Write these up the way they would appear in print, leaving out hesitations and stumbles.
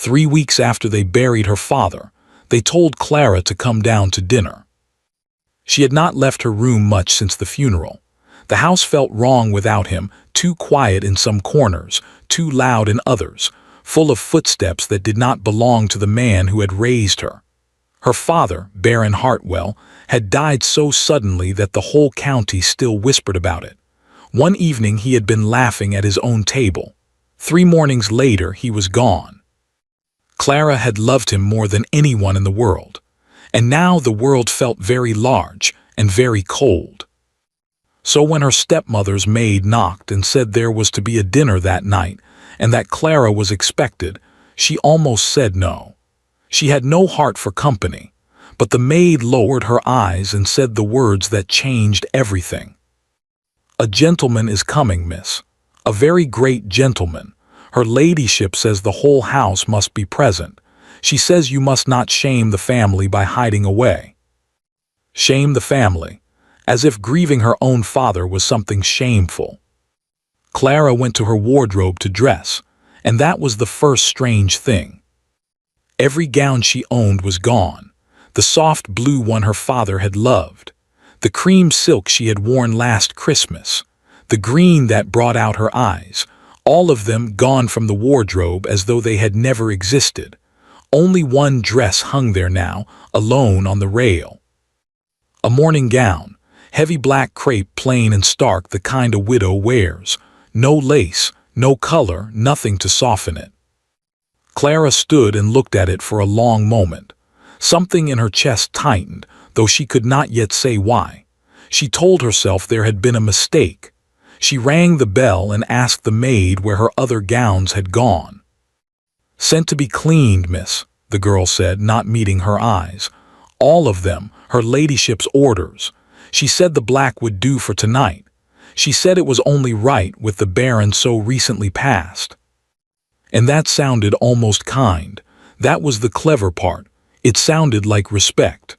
3 weeks after they buried her father, they told Clara to come down to dinner. She had not left her room much since the funeral. The house felt wrong without him, too quiet in some corners, too loud in others, full of footsteps that did not belong to the man who had raised her. Her father, Baron Hartwell, had died so suddenly that the whole county still whispered about it. One evening he had been laughing at his own table. 3 mornings later he was gone. Clara had loved him more than anyone in the world, and now the world felt very large and very cold. So when her stepmother's maid knocked and said there was to be a dinner that night and that Clara was expected, she almost said no. She had no heart for company, but the maid lowered her eyes and said the words that changed everything. "A gentleman is coming, miss. A very great gentleman. Her ladyship says the whole house must be present. She says you must not shame the family by hiding away." Shame the family, as if grieving her own father was something shameful. Clara went to her wardrobe to dress, and that was the first strange thing. Every gown she owned was gone, the soft blue one her father had loved, the cream silk she had worn last Christmas, the green that brought out her eyes, all of them gone from the wardrobe as though they had never existed. Only one dress hung there now, alone on the rail. A morning gown, heavy black crepe, plain and stark, the kind a widow wears. No lace, no color, nothing to soften it. Clara stood and looked at it for a long moment. Something in her chest tightened, though she could not yet say why. She told herself there had been a mistake. She rang the bell and asked the maid where her other gowns had gone. "Sent to be cleaned, miss," the girl said, not meeting her eyes. "All of them, her ladyship's orders. She said the black would do for tonight. She said it was only right with the Baron so recently passed." And that sounded almost kind. That was the clever part. It sounded like respect.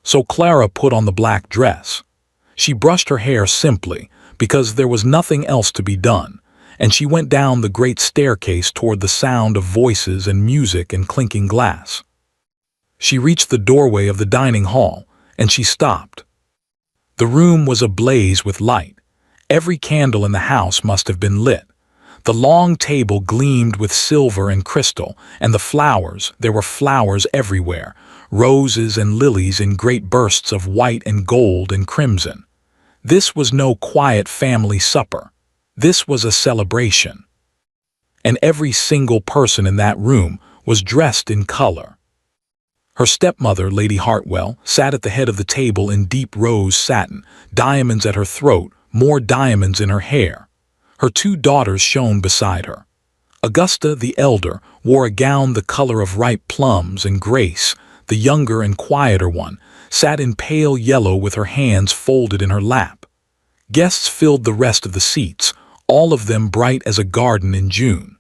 So Clara put on the black dress. She brushed her hair simply, because there was nothing else to be done, and she went down the great staircase toward the sound of voices and music and clinking glass. She reached the doorway of the dining hall, and she stopped. The room was ablaze with light. Every candle in the house must have been lit. The long table gleamed with silver and crystal, and the flowers, there were flowers everywhere, roses and lilies in great bursts of white and gold and crimson. This was no quiet family supper. This was a celebration. And every single person in that room was dressed in color. Her stepmother, Lady Hartwell, sat at the head of the table in deep rose satin, diamonds at her throat, more diamonds in her hair. Her 2 daughters shone beside her. Augusta, the elder, wore a gown the color of ripe plums, and Grace, the younger and quieter one, sat in pale yellow with her hands folded in her lap. Guests filled the rest of the seats, all of them bright as a garden in June.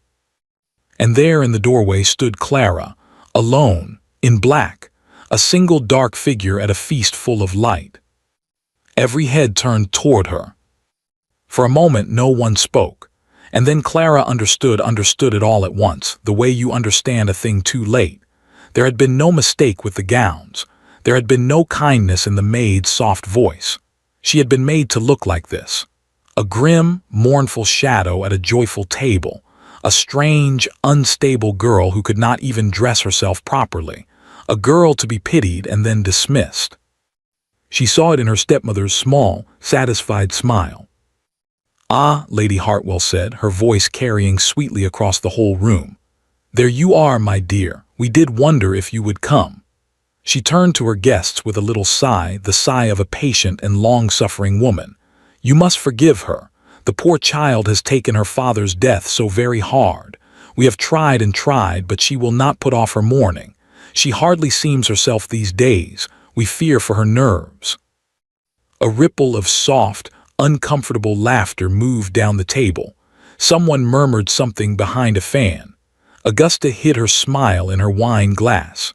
And there in the doorway stood Clara, alone, in black, a single dark figure at a feast full of light. Every head turned toward her. For a moment no one spoke, and then Clara understood it all at once, the way you understand a thing too late. There had been no mistake with the gowns. There had been no kindness in the maid's soft voice. She had been made to look like this. A grim, mournful shadow at a joyful table. A strange, unstable girl who could not even dress herself properly. A girl to be pitied and then dismissed. She saw it in her stepmother's small, satisfied smile. "Ah," Lady Hartwell said, her voice carrying sweetly across the whole room. "There you are, my dear. We did wonder if you would come." She turned to her guests with a little sigh, the sigh of a patient and long-suffering woman. "You must forgive her. The poor child has taken her father's death so very hard. We have tried and tried, but she will not put off her mourning. She hardly seems herself these days. We fear for her nerves." A ripple of soft, uncomfortable laughter moved down the table. Someone murmured something behind a fan. Augusta hid her smile in her wine glass.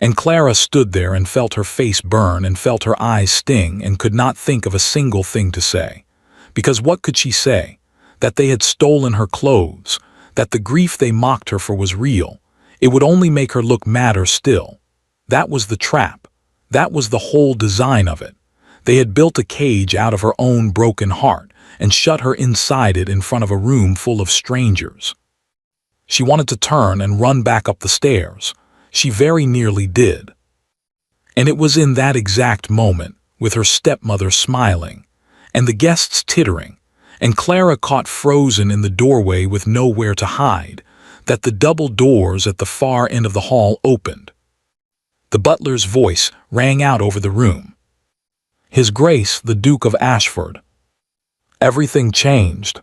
And Clara stood there and felt her face burn and felt her eyes sting and could not think of a single thing to say. Because what could she say? That they had stolen her clothes, that the grief they mocked her for was real. It would only make her look madder still. That was the trap. That was the whole design of it. They had built a cage out of her own broken heart and shut her inside it in front of a room full of strangers. She wanted to turn and run back up the stairs. She very nearly did. And it was in that exact moment, with her stepmother smiling, and the guests tittering, and Clara caught frozen in the doorway with nowhere to hide, that the double doors at the far end of the hall opened. The butler's voice rang out over the room. His Grace, the Duke of Ashford. Everything changed.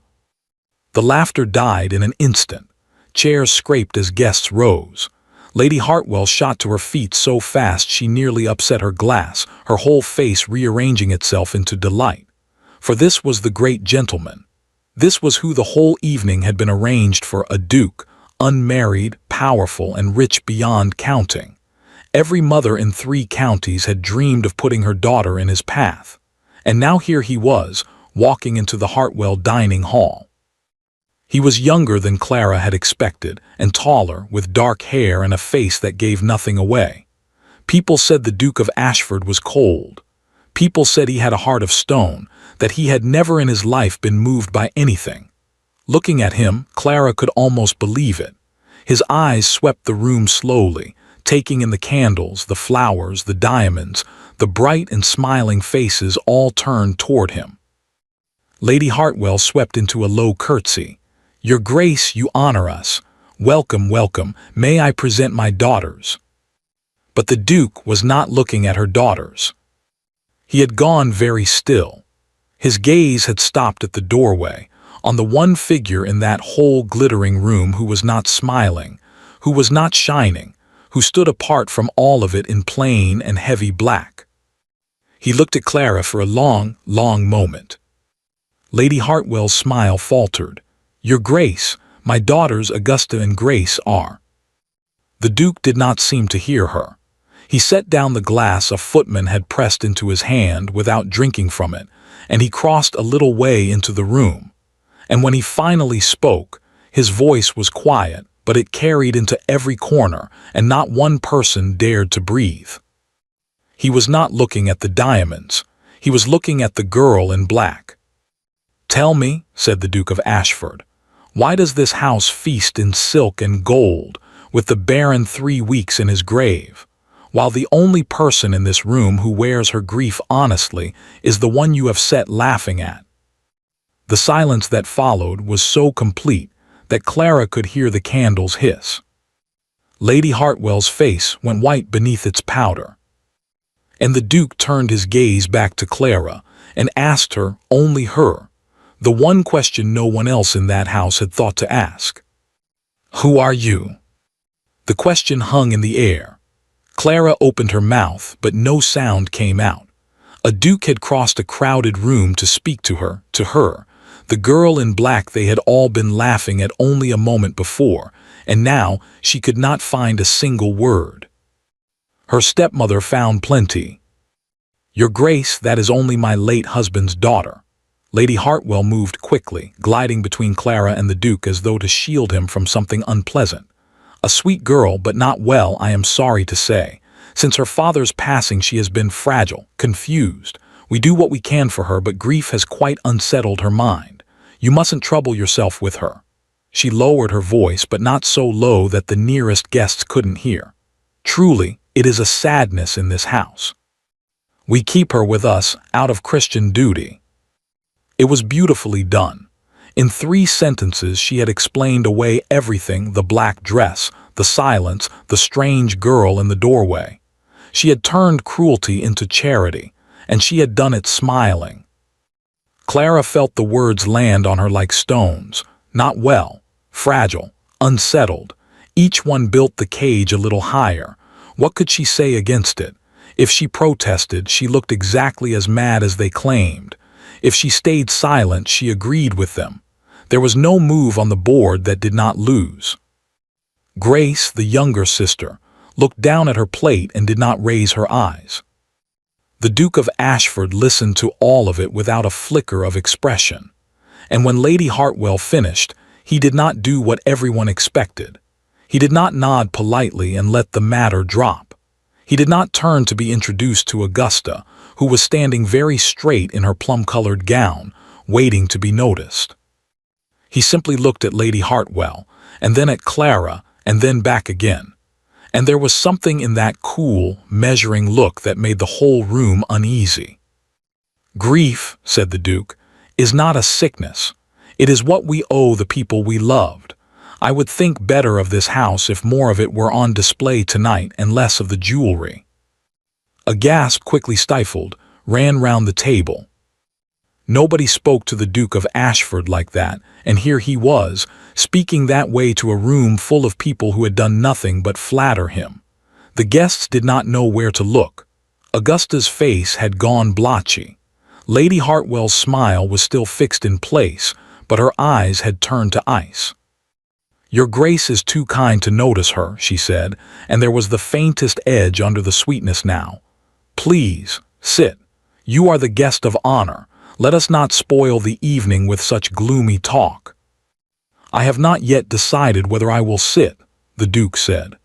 The laughter died in an instant. Chairs scraped as guests rose. Lady Hartwell shot to her feet so fast she nearly upset her glass, her whole face rearranging itself into delight. For this was the great gentleman. This was who the whole evening had been arranged for, a duke, unmarried, powerful, and rich beyond counting. Every mother in 3 counties had dreamed of putting her daughter in his path. And now here he was, walking into the Hartwell dining hall. He was younger than Clara had expected, and taller, with dark hair and a face that gave nothing away. People said the Duke of Ashford was cold. People said he had a heart of stone, that he had never in his life been moved by anything. Looking at him, Clara could almost believe it. His eyes swept the room slowly, taking in the candles, the flowers, the diamonds, the bright and smiling faces all turned toward him. Lady Hartwell swept into a low curtsy. Your Grace, you honor us. Welcome, welcome. May I present my daughters? But the Duke was not looking at her daughters. He had gone very still. His gaze had stopped at the doorway, on the one figure in that whole glittering room who was not smiling, who was not shining, who stood apart from all of it in plain and heavy black. He looked at Clara for a long, long moment. Lady Hartwell's smile faltered. Your Grace, my daughters Augusta and Grace are. The Duke did not seem to hear her. He set down the glass a footman had pressed into his hand without drinking from it, and he crossed a little way into the room. And when he finally spoke, his voice was quiet, but it carried into every corner, and not one person dared to breathe. He was not looking at the diamonds. He was looking at the girl in black. Tell me, said the Duke of Ashford, why does this house feast in silk and gold, with the Baron 3 weeks in his grave, while the only person in this room who wears her grief honestly is the one you have set laughing at? The silence that followed was so complete that Clara could hear the candles hiss. Lady Hartwell's face went white beneath its powder. And the Duke turned his gaze back to Clara and asked her, only her, the one question no one else in that house had thought to ask. Who are you? The question hung in the air. Clara opened her mouth, but no sound came out. A duke had crossed a crowded room to speak to her, the girl in black they had all been laughing at only a moment before, and now she could not find a single word. Her stepmother found plenty. Your Grace, that is only my late husband's daughter. Lady Hartwell moved quickly, gliding between Clara and the Duke as though to shield him from something unpleasant. A sweet girl, but not well, I am sorry to say. Since her father's passing she has been fragile, confused. We do what we can for her, but grief has quite unsettled her mind. You mustn't trouble yourself with her. She lowered her voice, but not so low that the nearest guests couldn't hear. Truly, it is a sadness in this house. We keep her with us out of Christian duty. It was beautifully done. In 3 sentences she had explained away everything, the black dress, the silence, the strange girl in the doorway. She had turned cruelty into charity, and she had done it smiling. Clara felt the words land on her like stones, not well, fragile, unsettled. Each one built the cage a little higher. What could she say against it? If she protested, she looked exactly as mad as they claimed. If she stayed silent, she agreed with them. There was no move on the board that did not lose. Grace, the younger sister, looked down at her plate and did not raise her eyes. The Duke of Ashford listened to all of it without a flicker of expression. And when Lady Hartwell finished, He did not do what everyone expected. He did not nod politely and let the matter drop. He did not turn to be introduced to Augusta, who was standing very straight in her plum-colored gown, waiting to be noticed. He simply looked at Lady Hartwell, and then at Clara, and then back again. And there was something in that cool, measuring look that made the whole room uneasy. "Grief," said the Duke, "is not a sickness. It is what we owe the people we loved. I would think better of this house if more of it were on display tonight and less of the jewelry." A gasp, quickly stifled, ran round the table. Nobody spoke to the Duke of Ashford like that, and here he was, speaking that way to a room full of people who had done nothing but flatter him. The guests did not know where to look. Augusta's face had gone blotchy. Lady Hartwell's smile was still fixed in place, but her eyes had turned to ice. "Your Grace is too kind to notice her," she said, and there was the faintest edge under the sweetness now. "Please, sit. You are the guest of honor. Let us not spoil the evening with such gloomy talk." "I have not yet decided whether I will sit," the Duke said.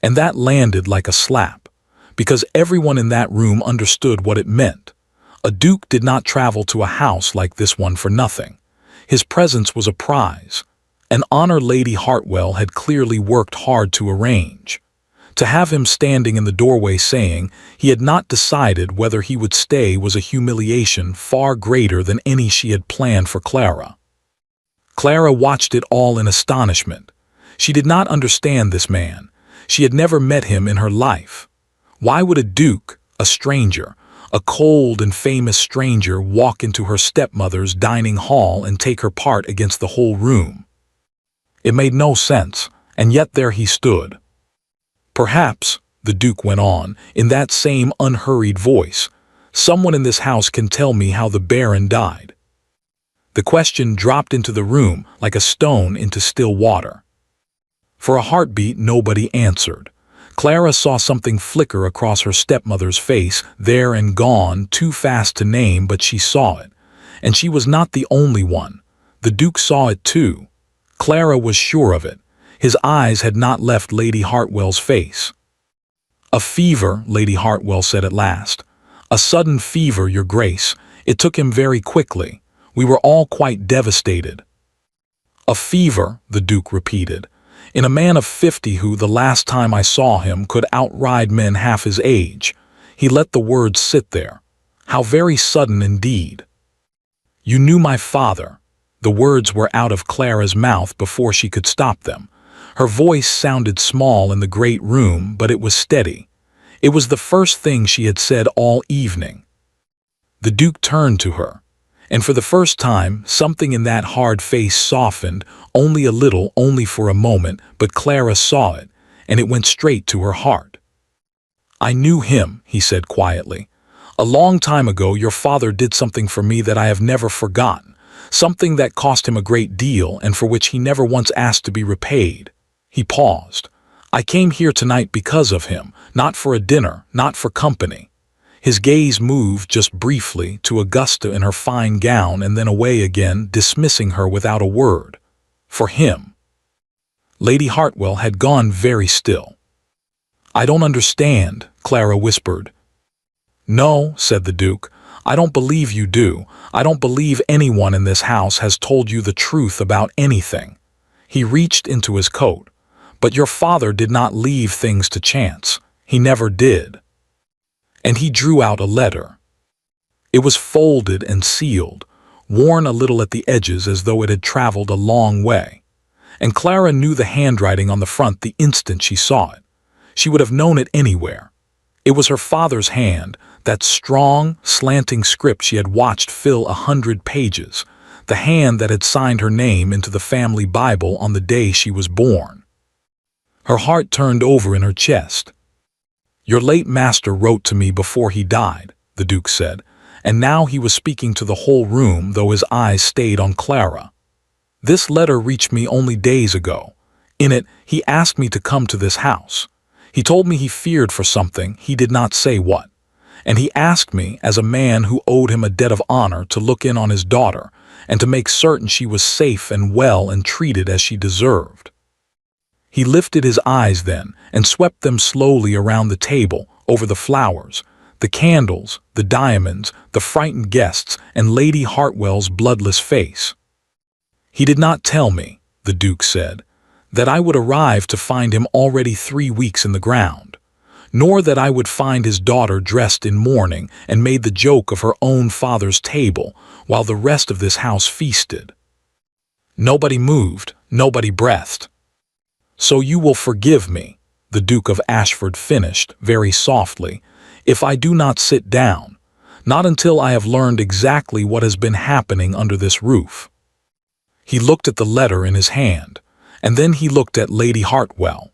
And that landed like a slap, because everyone in that room understood what it meant. A duke did not travel to a house like this one for nothing. His presence was a prize, an honor Lady Hartwell had clearly worked hard to arrange. To have him standing in the doorway saying he had not decided whether he would stay was a humiliation far greater than any she had planned for Clara. Clara watched it all in astonishment. She did not understand this man. She had never met him in her life. Why would a duke, a stranger, a cold and famous stranger, walk into her stepmother's dining hall and take her part against the whole room? It made no sense, and yet there he stood. "Perhaps," the Duke went on, in that same unhurried voice, "someone in this house can tell me how the Baron died." The question dropped into the room like a stone into still water. For a heartbeat, nobody answered. Clara saw something flicker across her stepmother's face, there and gone, too fast to name, but she saw it. And she was not the only one. The Duke saw it too. Clara was sure of it. His eyes had not left Lady Hartwell's face. "A fever," Lady Hartwell said at last. "A sudden fever, Your Grace. It took him very quickly. We were all quite devastated." "A fever," the Duke repeated. "In a man of 50 who, the last time I saw him, could outride men half his age." He let the words sit there. "How very sudden indeed." "You knew my father." The words were out of Clara's mouth before she could stop them. Her voice sounded small in the great room, but it was steady. It was the first thing she had said all evening. The Duke turned to her, and for the first time, something in that hard face softened, only a little, only for a moment, but Clara saw it, and it went straight to her heart. "I knew him," he said quietly. "A long time ago your father did something for me that I have never forgotten, something that cost him a great deal and for which he never once asked to be repaid." He paused. "I came here tonight because of him, not for a dinner, not for company." His gaze moved just briefly to Augusta in her fine gown and then away again, dismissing her without a word. For him. Lady Hartwell had gone very still. "I don't understand," Clara whispered. "No," said the Duke, "I don't believe you do. I don't believe anyone in this house has told you the truth about anything." He reached into his coat. "But your father did not leave things to chance. He never did." And he drew out a letter. It was folded and sealed, worn a little at the edges as though it had traveled a long way. And Clara knew the handwriting on the front the instant she saw it. She would have known it anywhere. It was her father's hand, that strong, slanting script she had watched fill 100 pages, the hand that had signed her name into the family Bible on the day she was born. Her heart turned over in her chest. "Your late master wrote to me before he died," the Duke said, and now he was speaking to the whole room, though his eyes stayed on Clara. "This letter reached me only days ago. In it, he asked me to come to this house. He told me he feared for something, he did not say what. And he asked me, as a man who owed him a debt of honor, to look in on his daughter, and to make certain she was safe and well and treated as she deserved. He lifted his eyes then and swept them slowly around the table, over the flowers, the candles, the diamonds, the frightened guests, and Lady Hartwell's bloodless face. "He did not tell me," the Duke said, "that I would arrive to find him already 3 weeks in the ground, nor that I would find his daughter dressed in mourning and made the joke of her own father's table while the rest of this house feasted. Nobody moved, nobody breathed. So you will forgive me," the Duke of Ashford finished very softly, "if I do not sit down, not until I have learned exactly what has been happening under this roof." He looked at the letter in his hand, and then he looked at Lady Hartwell.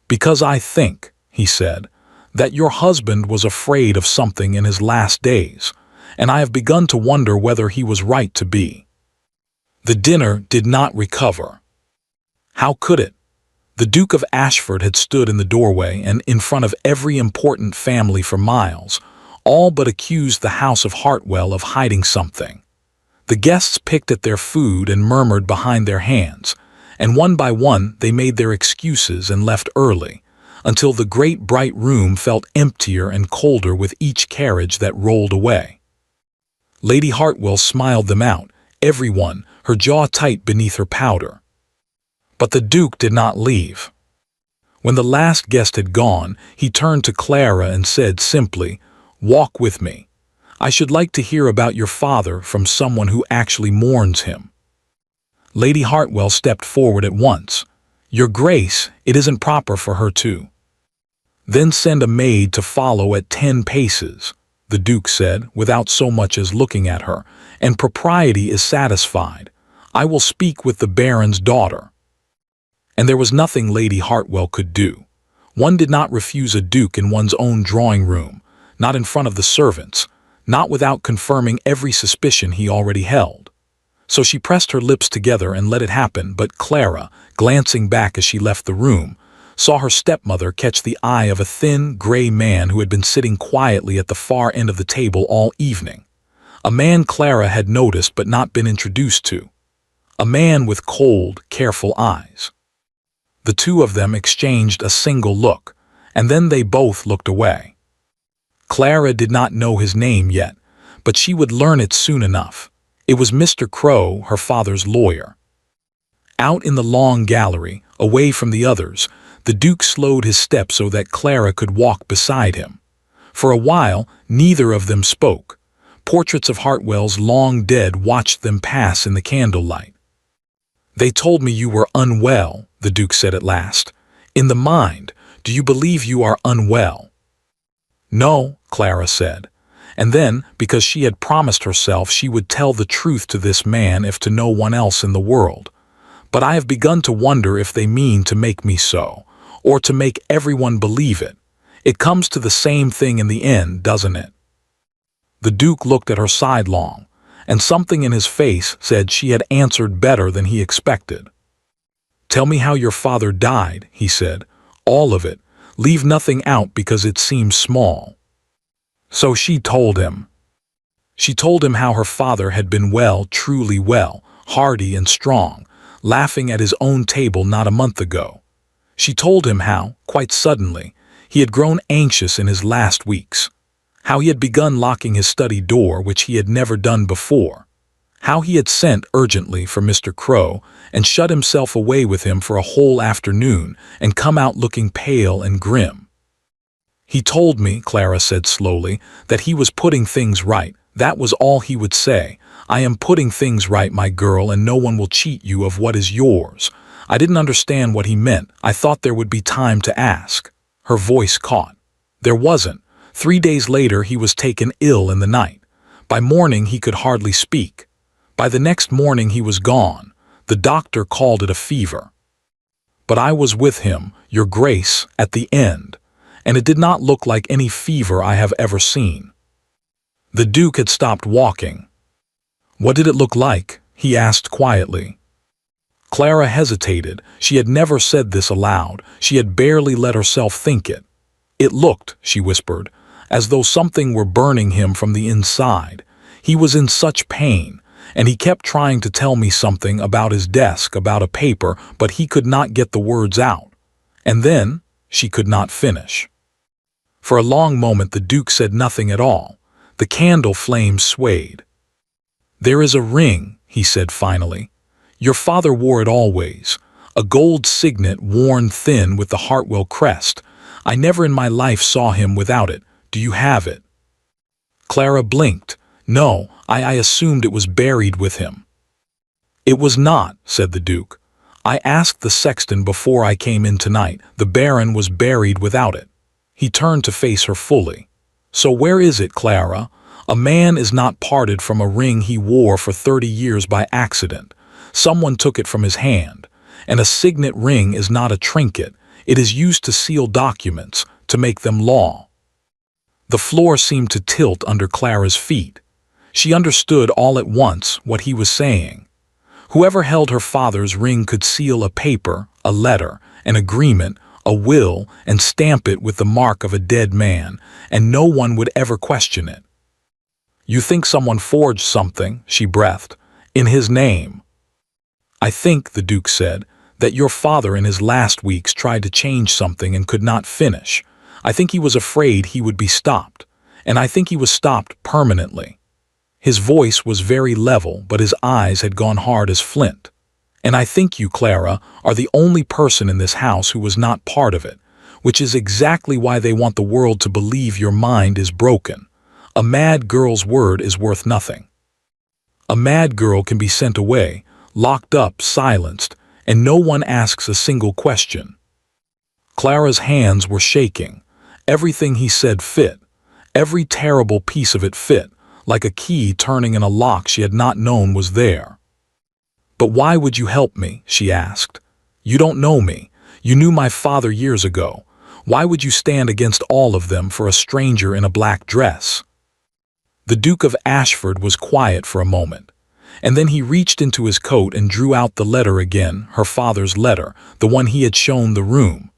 "Because I think," he said, "that your husband was afraid of something in his last days, and I have begun to wonder whether he was right to be." The dinner did not recover. How could it? The Duke of Ashford had stood in the doorway and in front of every important family for miles, all but accused the House of Hartwell of hiding something. The guests picked at their food and murmured behind their hands, and one by one they made their excuses and left early, until the great bright room felt emptier and colder with each carriage that rolled away. Lady Hartwell smiled them out, everyone, her jaw tight beneath her powder. But the Duke did not leave. When the last guest had gone, he turned to Clara and said simply, "Walk with me. I should like to hear about your father from someone who actually mourns him." Lady Hartwell stepped forward at once. "Your Grace, it isn't proper for her to." "Then send a maid to follow at 10 paces, the Duke said, without so much as looking at her, "and propriety is satisfied. I will speak with the Baron's daughter." And there was nothing Lady Hartwell could do. One did not refuse a duke in one's own drawing room, not in front of the servants, not without confirming every suspicion he already held. So she pressed her lips together and let it happen, but Clara, glancing back as she left the room, saw her stepmother catch the eye of a thin, gray man who had been sitting quietly at the far end of the table all evening. A man Clara had noticed but not been introduced to. A man with cold, careful eyes. The two of them exchanged a single look, and then they both looked away. Clara did not know his name yet, but she would learn it soon enough. It was Mr. Crow, her father's lawyer. Out in the long gallery, away from the others, the Duke slowed his step so that Clara could walk beside him. For a while, neither of them spoke. Portraits of Hartwell's long dead watched them pass in the candlelight. "They told me you were unwell," the Duke said at last. "In the mind, do you believe you are unwell?" "No," Clara said. And then, because she had promised herself she would tell the truth to this man if to no one else in the world. "But I have begun to wonder if they mean to make me so, or to make everyone believe it. It comes to the same thing in the end, doesn't it?" The Duke looked at her sidelong, and something in his face said she had answered better than he expected. "Tell me how your father died," he said. "All of it. Leave nothing out because it seems small." So she told him. She told him how her father had been well, truly well, hearty and strong, laughing at his own table not a month ago. She told him how, quite suddenly, he had grown anxious in his last weeks. How he had begun locking his study door, which he had never done before. How he had sent urgently for Mr. Crow and shut himself away with him for a whole afternoon and come out looking pale and grim. "He told me," Clara said slowly, "that he was putting things right. That was all he would say. 'I am putting things right, my girl, and no one will cheat you of what is yours.' I didn't understand what he meant. I thought there would be time to ask." Her voice caught. There wasn't. 3 days later he was taken ill in the night. By morning he could hardly speak. By the next morning he was gone. The doctor called it a fever. But I was with him, your Grace, at the end, and it did not look like any fever I have ever seen. The Duke had stopped walking. "What did it look like?" he asked quietly. Clara hesitated. She had never said this aloud. She had barely let herself think it. "It looked," she whispered, "as though something were burning him from the inside. He was in such pain, and he kept trying to tell me something about his desk, about a paper, but he could not get the words out. And then she could not finish. For a long moment the Duke said nothing at all. The candle flames swayed. "There is a ring," he said finally. "Your father wore it always. A gold signet worn thin with the Hartwell crest. I never in my life saw him without it. Do you have it?" Clara blinked. "No, I assumed it was buried with him." "It was not," said the Duke. "I asked the sexton before I came in tonight. The Baron was buried without it." He turned to face her fully. "So where is it, Clara? A man is not parted from a ring he wore for 30 years by accident. Someone took it from his hand. And a signet ring is not a trinket. It is used to seal documents, to make them law." The floor seemed to tilt under Clara's feet. She understood all at once what he was saying. Whoever held her father's ring could seal a paper, a letter, an agreement, a will, and stamp it with the mark of a dead man, and no one would ever question it. "You think someone forged something," she breathed, "in his name?" "I think," the Duke said, "that your father in his last weeks tried to change something and could not finish. I think he was afraid he would be stopped, and I think he was stopped permanently." His voice was very level, but his eyes had gone hard as flint. "And I think you, Clara, are the only person in this house who was not part of it, which is exactly why they want the world to believe your mind is broken. A mad girl's word is worth nothing. A mad girl can be sent away, locked up, silenced, and no one asks a single question." Clara's hands were shaking. Everything he said fit. Every terrible piece of it fit, like a key turning in a lock she had not known was there. "But why would you help me?" she asked. "You don't know me. You knew my father years ago. Why would you stand against all of them for a stranger in a black dress?" The Duke of Ashford was quiet for a moment, and then he reached into his coat and drew out the letter again, her father's letter, the one he had shown the room.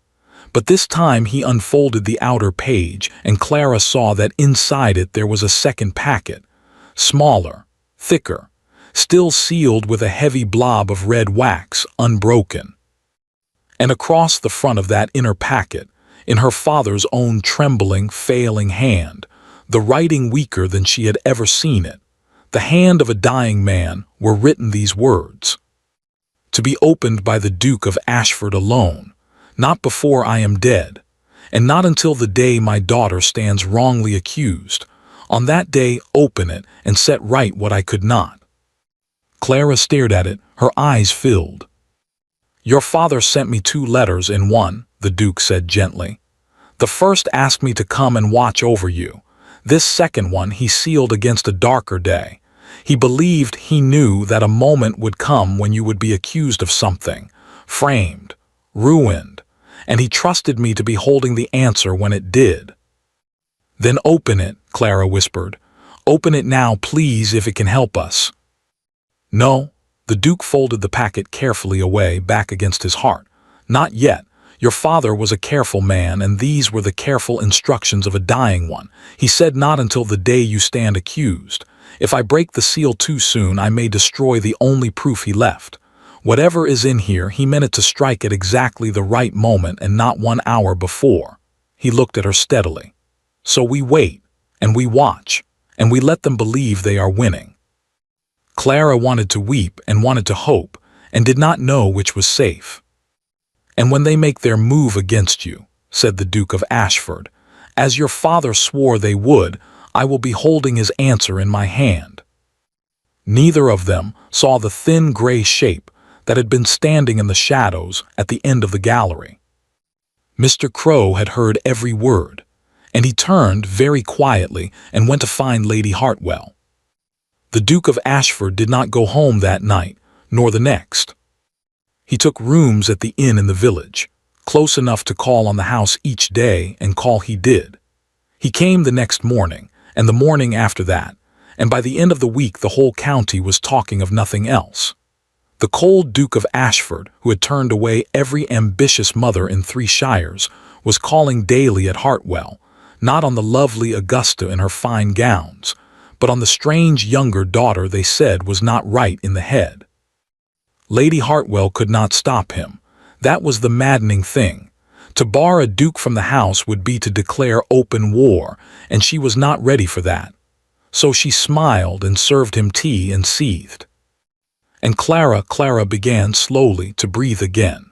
But this time he unfolded the outer page, and Clara saw that inside it there was a second packet, smaller, thicker, still sealed with a heavy blob of red wax, unbroken. And across the front of that inner packet, in her father's own trembling, failing hand, the writing weaker than she had ever seen it, the hand of a dying man, were written these words: "To be opened by the Duke of Ashford alone, not before I am dead, and not until the day my daughter stands wrongly accused. On that day open it and set right what I could not." Clara stared at it, her eyes filled. "Your father sent me 2 letters in one," the Duke said gently. "The first asked me to come and watch over you. This second one he sealed against a darker day. He believed, he knew that a moment would come when you would be accused of something, framed, ruined, and he trusted me to be holding the answer when it did." "Then open it," Clara whispered. "Open it now, please, if it can help us." "No." The Duke folded the packet carefully away, back against his heart. "Not yet. Your father was a careful man, and these were the careful instructions of a dying one. He said not until the day you stand accused. If I break the seal too soon, I may destroy the only proof he left. Whatever is in here, he meant it to strike at exactly the right moment and not 1 hour before." He looked at her steadily. "So we wait, and we watch, and we let them believe they are winning." Clara wanted to weep and wanted to hope, and did not know which was safe. "And when they make their move against you," said the Duke of Ashford, "as your father swore they would, I will be holding his answer in my hand." Neither of them saw the thin gray shape that had been standing in the shadows at the end of the gallery. Mr. Crow had heard every word, and he turned very quietly and went to find Lady Hartwell. The Duke of Ashford did not go home that night, nor the next. He took rooms at the inn in the village, close enough to call on the house each day, and call he did. He came the next morning, and the morning after that, and by the end of the week the whole county was talking of nothing else. The cold Duke of Ashford, who had turned away every ambitious mother in 3 shires, was calling daily at Hartwell, not on the lovely Augusta in her fine gowns, but on the strange younger daughter they said was not right in the head. Lady Hartwell could not stop him. That was the maddening thing. To bar a duke from the house would be to declare open war, and she was not ready for that. So she smiled and served him tea and seethed. And Clara began slowly to breathe again.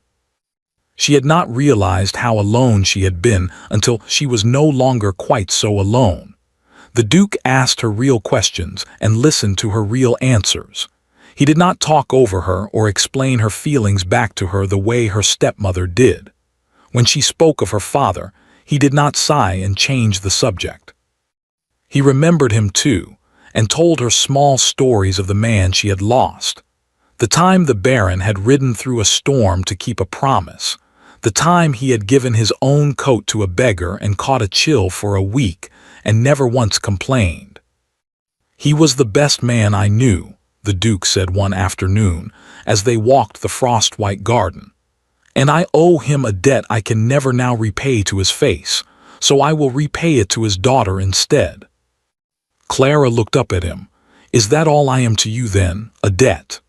She had not realized how alone she had been until she was no longer quite so alone. The Duke asked her real questions and listened to her real answers. He did not talk over her or explain her feelings back to her the way her stepmother did. When she spoke of her father, he did not sigh and change the subject. He remembered him too, and told her small stories of the man she had lost. The time the Baron had ridden through a storm to keep a promise. The time he had given his own coat to a beggar and caught a chill for a week and never once complained. "He was the best man I knew," the Duke said one afternoon as they walked the frost-white garden. "And I owe him a debt I can never now repay to his face, so I will repay it to his daughter instead." Clara looked up at him. "Is that all I am to you then, a debt?"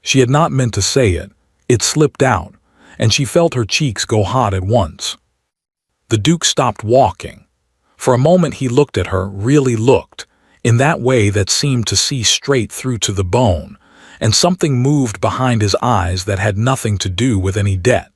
She had not meant to say it. It slipped out, and she felt her cheeks go hot at once. The Duke stopped walking. For a moment he looked at her, really looked, in that way that seemed to see straight through to the bone, and something moved behind his eyes that had nothing to do with any debt.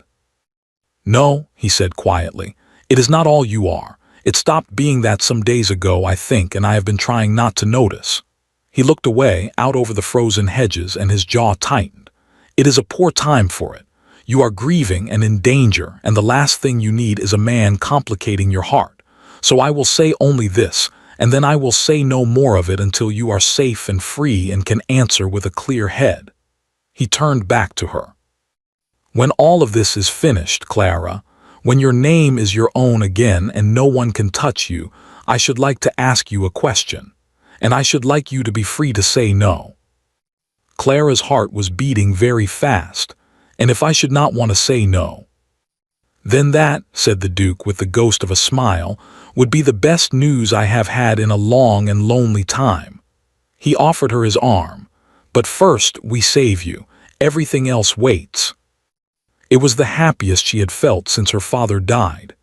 "No," he said quietly, "it is not all you are. It stopped being that some days ago, I think, and I have been trying not to notice." He looked away, out over the frozen hedges, and his jaw tightened. "It is a poor time for it. You are grieving and in danger, and the last thing you need is a man complicating your heart. So I will say only this, and then I will say no more of it until you are safe and free and can answer with a clear head." He turned back to her. "When all of this is finished, Clara, when your name is your own again and no one can touch you, I should like to ask you a question, and I should like you to be free to say no." Clara's heart was beating very fast, and if I should not want to say no, "Then that," said the Duke with the ghost of a smile, "would be the best news I have had in a long and lonely time." He offered her his arm. "But first we save you. Everything else waits." It was the happiest she had felt since her father died.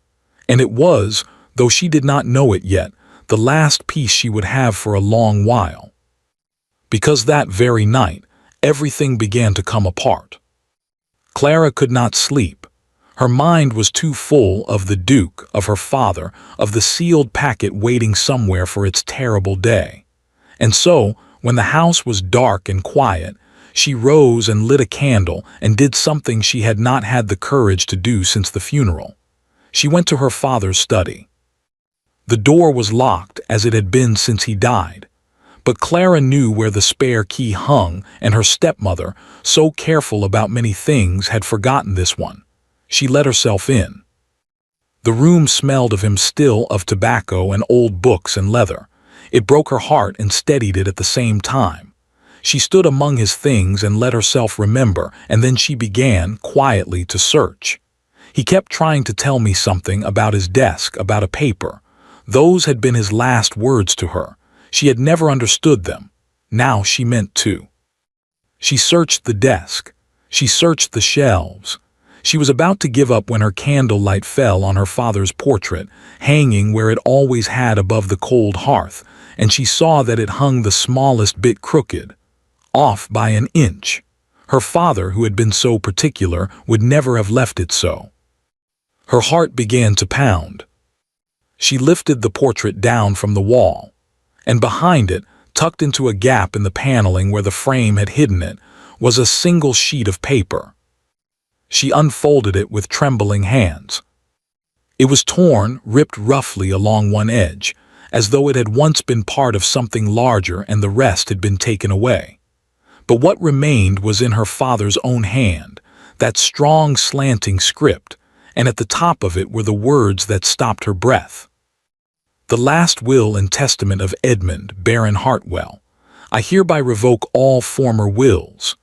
And it was, though she did not know it yet, the last peace she would have for a long while. Because that very night, everything began to come apart. Clara could not sleep. Her mind was too full of the Duke, of her father, of the sealed packet waiting somewhere for its terrible day. And so, when the house was dark and quiet, she rose and lit a candle and did something she had not had the courage to do since the funeral. She went to her father's study. The door was locked as it had been since he died. But Clara knew where the spare key hung, and her stepmother, so careful about many things, had forgotten this one. She let herself in. The room smelled of him still, of tobacco and old books and leather. It broke her heart and steadied it at the same time. She stood among his things and let herself remember, and then she began, quietly, to search. He kept trying to tell me something about his desk, about a paper. Those had been his last words to her. She had never understood them. Now she meant to. She searched the desk. She searched the shelves. She was about to give up when her candlelight fell on her father's portrait, hanging where it always had above the cold hearth, and she saw that it hung the smallest bit crooked, off by an inch. Her father, who had been so particular, would never have left it so. Her heart began to pound. She lifted the portrait down from the wall, and behind it, tucked into a gap in the paneling where the frame had hidden it, was a single sheet of paper. She unfolded it with trembling hands. It was torn, ripped roughly along one edge, as though it had once been part of something larger and the rest had been taken away. But what remained was in her father's own hand, that strong slanting script, and at the top of it were the words that stopped her breath. "The last will and testament of Edmund, Baron Hartwell. I hereby revoke all former wills.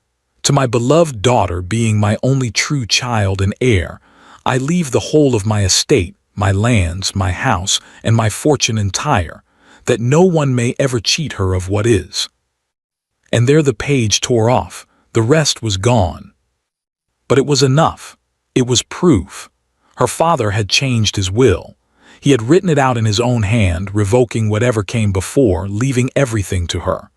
To my beloved daughter, being my only true child and heir, I leave the whole of my estate, my lands, my house, and my fortune entire, that no one may ever cheat her of what is. And there the page tore off. The rest was gone. But it was enough. It was proof. Her father had changed his will. He had written it out in his own hand, revoking whatever came before, leaving everything to her.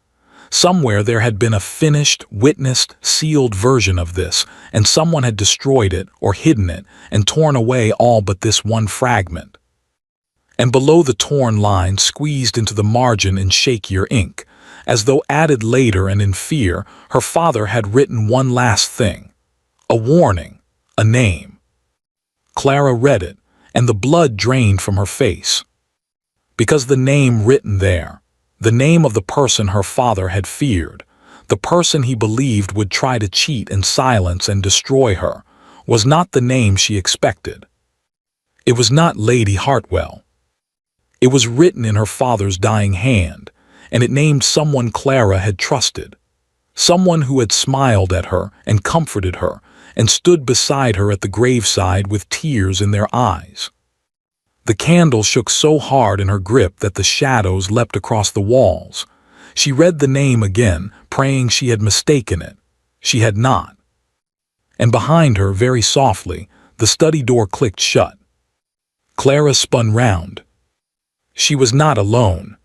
Somewhere there had been a finished, witnessed, sealed version of this, and someone had destroyed it or hidden it and torn away all but this one fragment. And below the torn line, squeezed into the margin in shakier ink, as though added later and in fear, her father had written one last thing. A warning, a name. Clara read it, and the blood drained from her face. Because the name written there, the name of the person her father had feared, the person he believed would try to cheat and silence and destroy her, was not the name she expected. It was not Lady Hartwell. It was written in her father's dying hand, and it named someone Clara had trusted, someone who had smiled at her and comforted her and stood beside her at the graveside with tears in their eyes. The candle shook so hard in her grip that the shadows leapt across the walls. She read the name again, praying she had mistaken it. She had not. And behind her, very softly, the study door clicked shut. Clara spun round. She was not alone.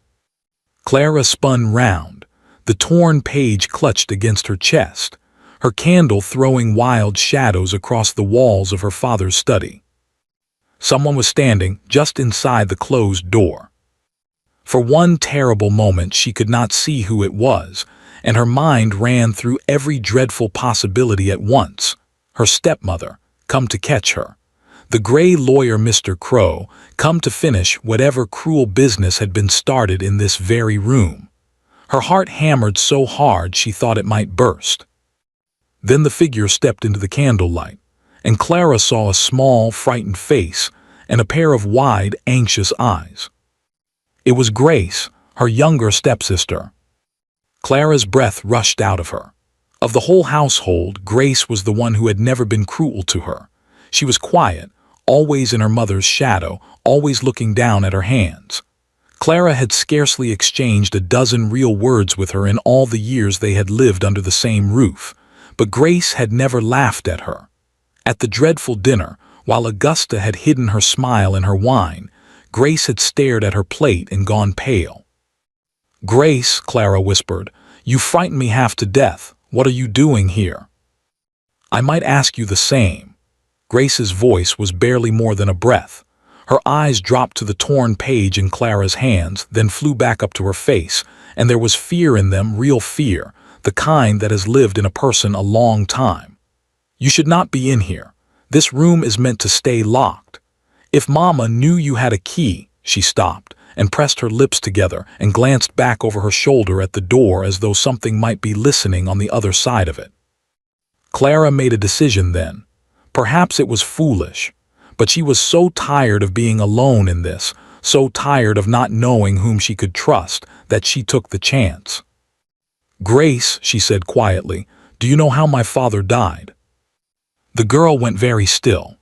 Clara spun round, the torn page clutched against her chest, her candle throwing wild shadows across the walls of her father's study. Someone was standing just inside the closed door. For one terrible moment she could not see who it was, and her mind ran through every dreadful possibility at once. Her stepmother, come to catch her. The gray lawyer Mr. Crow, come to finish whatever cruel business had been started in this very room. Her heart hammered so hard she thought it might burst. Then the figure stepped into the candlelight, and Clara saw a small, frightened face and a pair of wide, anxious eyes. It was Grace, her younger stepsister. Clara's breath rushed out of her. Of the whole household, Grace was the one who had never been cruel to her. She was quiet, always in her mother's shadow, always looking down at her hands. Clara had scarcely exchanged a dozen real words with her in all the years they had lived under the same roof, but Grace had never laughed at her. At the dreadful dinner, while Augusta had hidden her smile in her wine, Grace had stared at her plate and gone pale. "Grace," Clara whispered, "you frighten me half to death. What are you doing here?" "I might ask you the same." Grace's voice was barely more than a breath. Her eyes dropped to the torn page in Clara's hands, then flew back up to her face, and there was fear in them, real fear, the kind that has lived in a person a long time. "You should not be in here. This room is meant to stay locked. If Mama knew you had a key—" She stopped and pressed her lips together and glanced back over her shoulder at the door as though something might be listening on the other side of it. Clara made a decision then. Perhaps it was foolish, but she was so tired of being alone in this, so tired of not knowing whom she could trust, that she took the chance. "Grace," she said quietly, "do you know how my father died?" The girl went very still.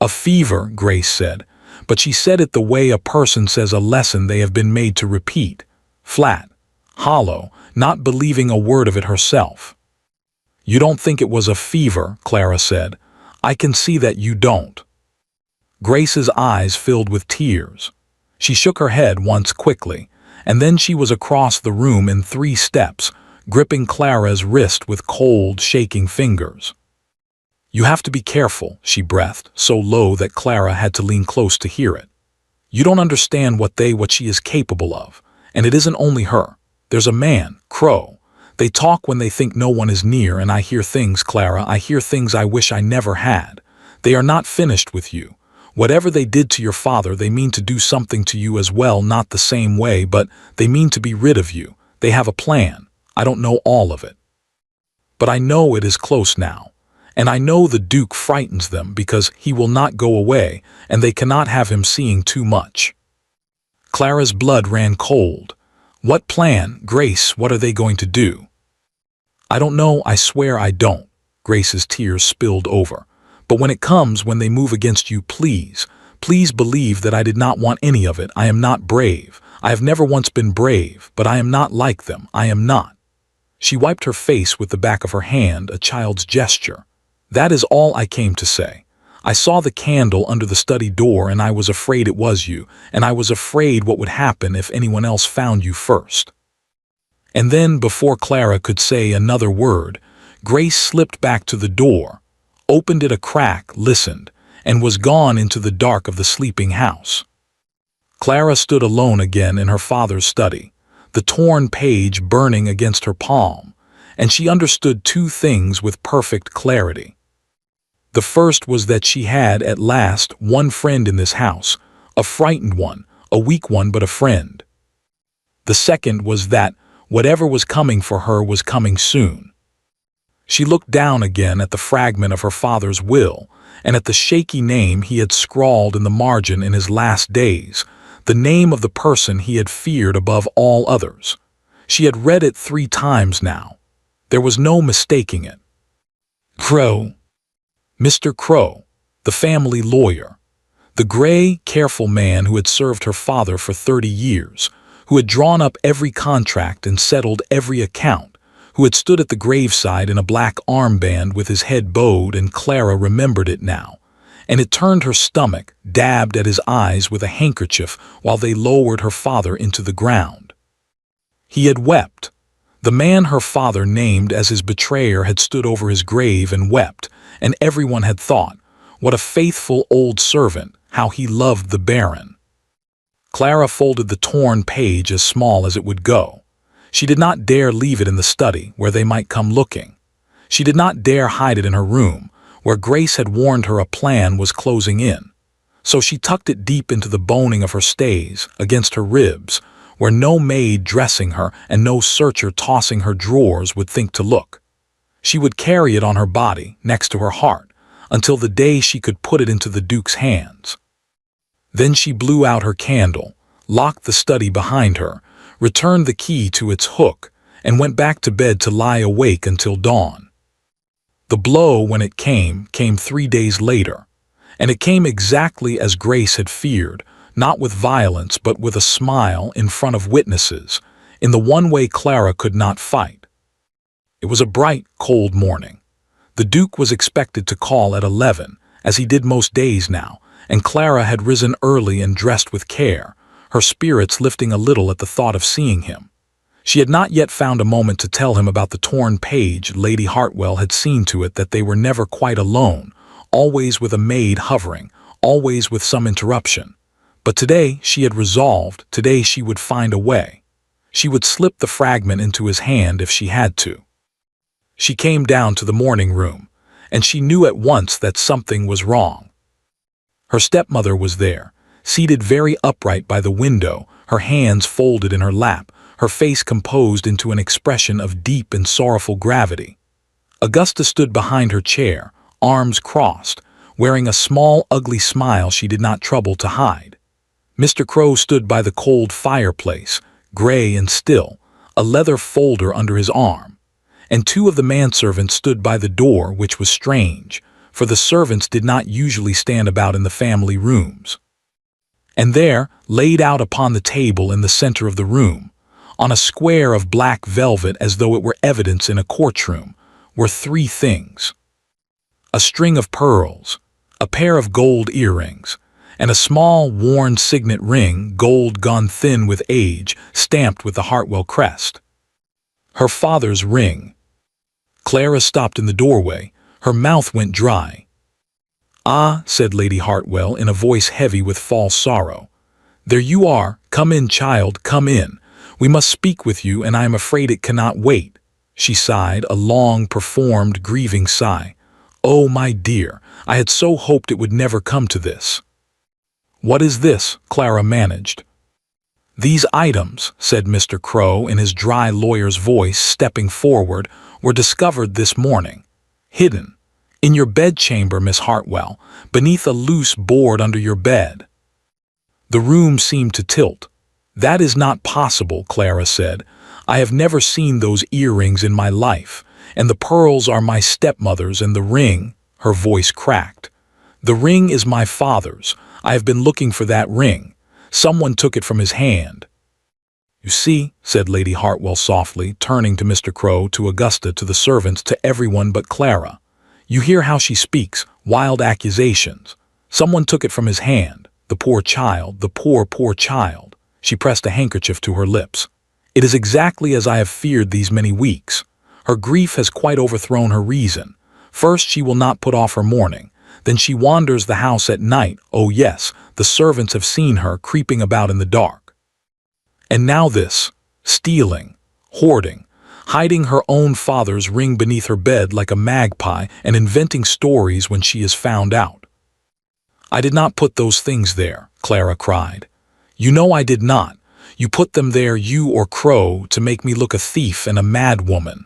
"A fever," Grace said, but she said it the way a person says a lesson they have been made to repeat, flat, hollow, not believing a word of it herself. "You don't think it was a fever," Clara said. "I can see that you don't." Grace's eyes filled with tears. She shook her head once quickly, and then she was across the room in 3 steps, gripping Clara's wrist with cold, shaking fingers. "You have to be careful," she breathed, so low that Clara had to lean close to hear it. "You don't understand what she is capable of, and it isn't only her. There's a man, Crow. They talk when they think no one is near, and I hear things, Clara, I hear things I wish I never had. They are not finished with you. Whatever they did to your father, they mean to do something to you as well, not the same way, but they mean to be rid of you. They have a plan. I don't know all of it. But I know it is close now. And I know the Duke frightens them because he will not go away, and they cannot have him seeing too much." Clara's blood ran cold. "What plan, Grace? What are they going to do?" "I don't know, I swear I don't." Grace's tears spilled over. "But when it comes, when they move against you, please, please believe that I did not want any of it. I am not brave. I have never once been brave, but I am not like them. I am not." She wiped her face with the back of her hand, a child's gesture. "That is all I came to say. I saw the candle under the study door and I was afraid it was you, and I was afraid what would happen if anyone else found you first." And then, before Clara could say another word, Grace slipped back to the door, opened it a crack, listened, and was gone into the dark of the sleeping house. Clara stood alone again in her father's study, the torn page burning against her palm, and she understood two things with perfect clarity. The first was that she had, at last, one friend in this house, a frightened one, a weak one, but a friend. The second was that whatever was coming for her was coming soon. She looked down again at the fragment of her father's will, and at the shaky name he had scrawled in the margin in his last days, the name of the person he had feared above all others. She had read it 3 times now. There was no mistaking it. Crow. Mr. Crow, the family lawyer. The gray, careful man who had served her father for 30 years, who had drawn up every contract and settled every account, who had stood at the graveside in a black armband with his head bowed, and Clara remembered it now, and it turned her stomach, dabbed at his eyes with a handkerchief while they lowered her father into the ground. He had wept. The man her father named as his betrayer had stood over his grave and wept, and everyone had thought, what a faithful old servant, how he loved the Baron. Clara folded the torn page as small as it would go. She did not dare leave it in the study, where they might come looking. She did not dare hide it in her room, where Grace had warned her a plan was closing in. So she tucked it deep into the boning of her stays, against her ribs, where no maid dressing her and no searcher tossing her drawers would think to look. She would carry it on her body, next to her heart, until the day she could put it into the Duke's hands. Then she blew out her candle, locked the study behind her, returned the key to its hook, and went back to bed to lie awake until dawn. The blow, when it came 3 days later, and it came exactly as Grace had feared, not with violence but with a smile in front of witnesses, in the one way Clara could not fight. It was a bright, cold morning. The Duke was expected to call at 11, as he did most days now, and Clara had risen early and dressed with care, her spirits lifting a little at the thought of seeing him. She had not yet found a moment to tell him about the torn page. Lady Hartwell had seen to it that they were never quite alone, always with a maid hovering, always with some interruption. But today she had resolved, today she would find a way. She would slip the fragment into his hand if she had to. She came down to the morning room, and she knew at once that something was wrong. Her stepmother was there, seated very upright by the window, her hands folded in her lap, her face composed into an expression of deep and sorrowful gravity. Augusta stood behind her chair, arms crossed, wearing a small, ugly smile she did not trouble to hide. Mr. Crow stood by the cold fireplace, gray and still, a leather folder under his arm, and 2 of the manservants stood by the door, which was strange, for the servants did not usually stand about in the family rooms. And there, laid out upon the table in the center of the room, on a square of black velvet as though it were evidence in a courtroom, were 3 things. A string of pearls, a pair of gold earrings, and a small, worn signet ring, gold gone thin with age, stamped with the Hartwell crest. Her father's ring. Clara stopped in the doorway. Her mouth went dry. "Ah," said Lady Hartwell in a voice heavy with false sorrow. "There you are. Come in, child, come in. We must speak with you, and I am afraid it cannot wait." She sighed, a long, performed, grieving sigh. "Oh, my dear, I had so hoped it would never come to this." "What is this?" Clara managed. "These items," said Mr. Crow in his dry lawyer's voice, stepping forward, "were discovered this morning. Hidden. In your bedchamber, Miss Hartwell, beneath a loose board under your bed." The room seemed to tilt. "That is not possible," Clara said. "I have never seen those earrings in my life, and the pearls are my stepmother's, and the ring—" her voice cracked. "The ring is my father's. I have been looking for that ring. Someone took it from his hand." "You see," said Lady Hartwell softly, turning to Mr. Crow, to Augusta, to the servants, to everyone but Clara. "You hear how she speaks, wild accusations. Someone took it from his hand. The poor child, the poor, poor child." She pressed a handkerchief to her lips. "It is exactly as I have feared these many weeks. Her grief has quite overthrown her reason. First she will not put off her mourning. Then she wanders the house at night. Oh yes, the servants have seen her creeping about in the dark. And now this, stealing, hoarding, hiding her own father's ring beneath her bed like a magpie and inventing stories when she is found out." "I did not put those things there," Clara cried. "You know I did not. You put them there, you or Crow, to make me look a thief and a mad woman."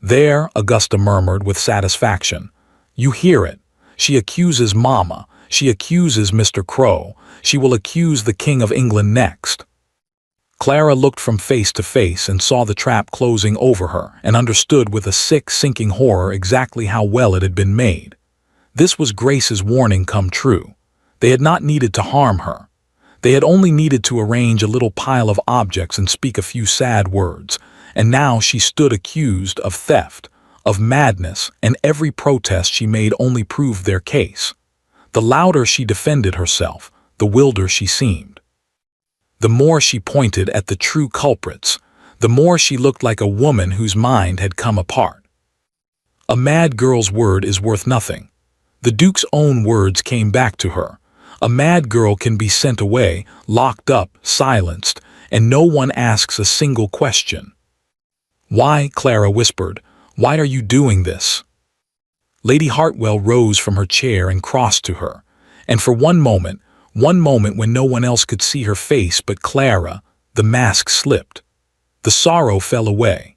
"There," Augusta murmured with satisfaction. "You hear it. She accuses Mama. She accuses Mr. Crow. She will accuse the King of England next." Clara looked from face to face and saw the trap closing over her, and understood with a sick, sinking horror exactly how well it had been made. This was Grace's warning come true. They had not needed to harm her. They had only needed to arrange a little pile of objects and speak a few sad words, and now she stood accused of theft, of madness, and every protest she made only proved their case. The louder she defended herself, the wilder she seemed. The more she pointed at the true culprits, the more she looked like a woman whose mind had come apart. A mad girl's word is worth nothing. The Duke's own words came back to her. A mad girl can be sent away, locked up, silenced, and no one asks a single question. "Why?" Clara whispered. "Why are you doing this?" Lady Hartwell rose from her chair and crossed to her, and for one moment when no one else could see her face but Clara, the mask slipped. The sorrow fell away,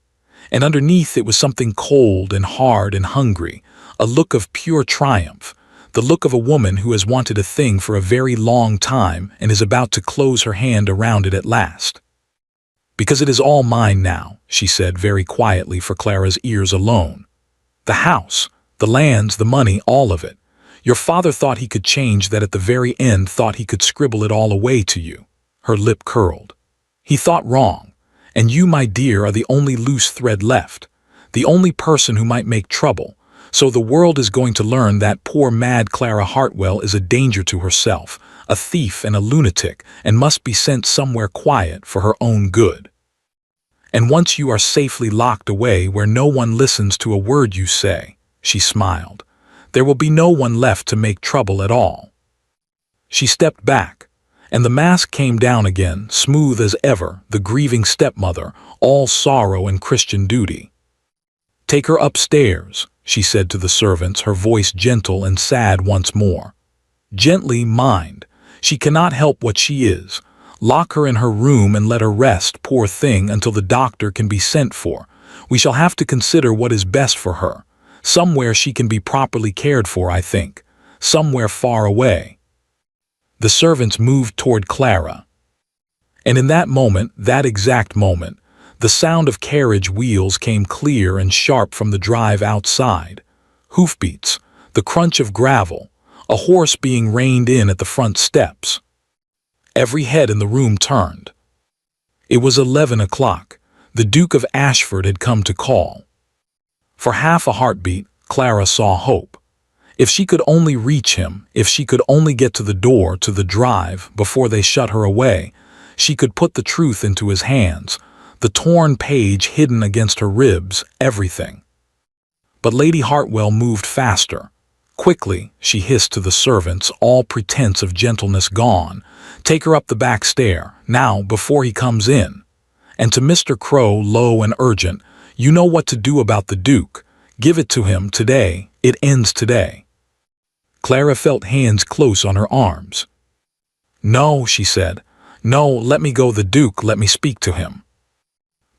and underneath it was something cold and hard and hungry, a look of pure triumph, the look of a woman who has wanted a thing for a very long time and is about to close her hand around it at last. "Because it is all mine now," she said very quietly for Clara's ears alone. "The house, the lands, the money, all of it. Your father thought he could change that at the very end, thought he could scribble it all away to you." Her lip curled. "He thought wrong, and you, my dear, are the only loose thread left, the only person who might make trouble. So the world is going to learn that poor mad Clara Hartwell is a danger to herself, a thief and a lunatic, and must be sent somewhere quiet for her own good. And once you are safely locked away where no one listens to a word you say," she smiled, "there will be no one left to make trouble at all." She stepped back, and the mask came down again, smooth as ever, the grieving stepmother, all sorrow and Christian duty. "Take her upstairs," she said to the servants, her voice gentle and sad once more. "Gently, mind. She cannot help what she is. Lock her in her room and let her rest, poor thing, until the doctor can be sent for. We shall have to consider what is best for her. Somewhere she can be properly cared for, I think. Somewhere far away." The servants moved toward Clara. And in that moment, that exact moment, the sound of carriage wheels came clear and sharp from the drive outside. Hoofbeats, the crunch of gravel, a horse being reined in at the front steps. Every head in the room turned. It was 11 o'clock. The Duke of Ashford had come to call. For half a heartbeat, Clara saw hope. If she could only reach him, if she could only get to the door, to the drive, before they shut her away, she could put the truth into his hands, the torn page hidden against her ribs, everything. But Lady Hartwell moved faster. Quickly, she hissed to the servants, all pretense of gentleness gone. "Take her up the back stair, now, before he comes in." And to Mr. Crow, low and urgent, "You know what to do about the Duke. Give it to him today. It ends today." Clara felt hands close on her arms. "No," she said. "No, let me go, the Duke, let me speak to him."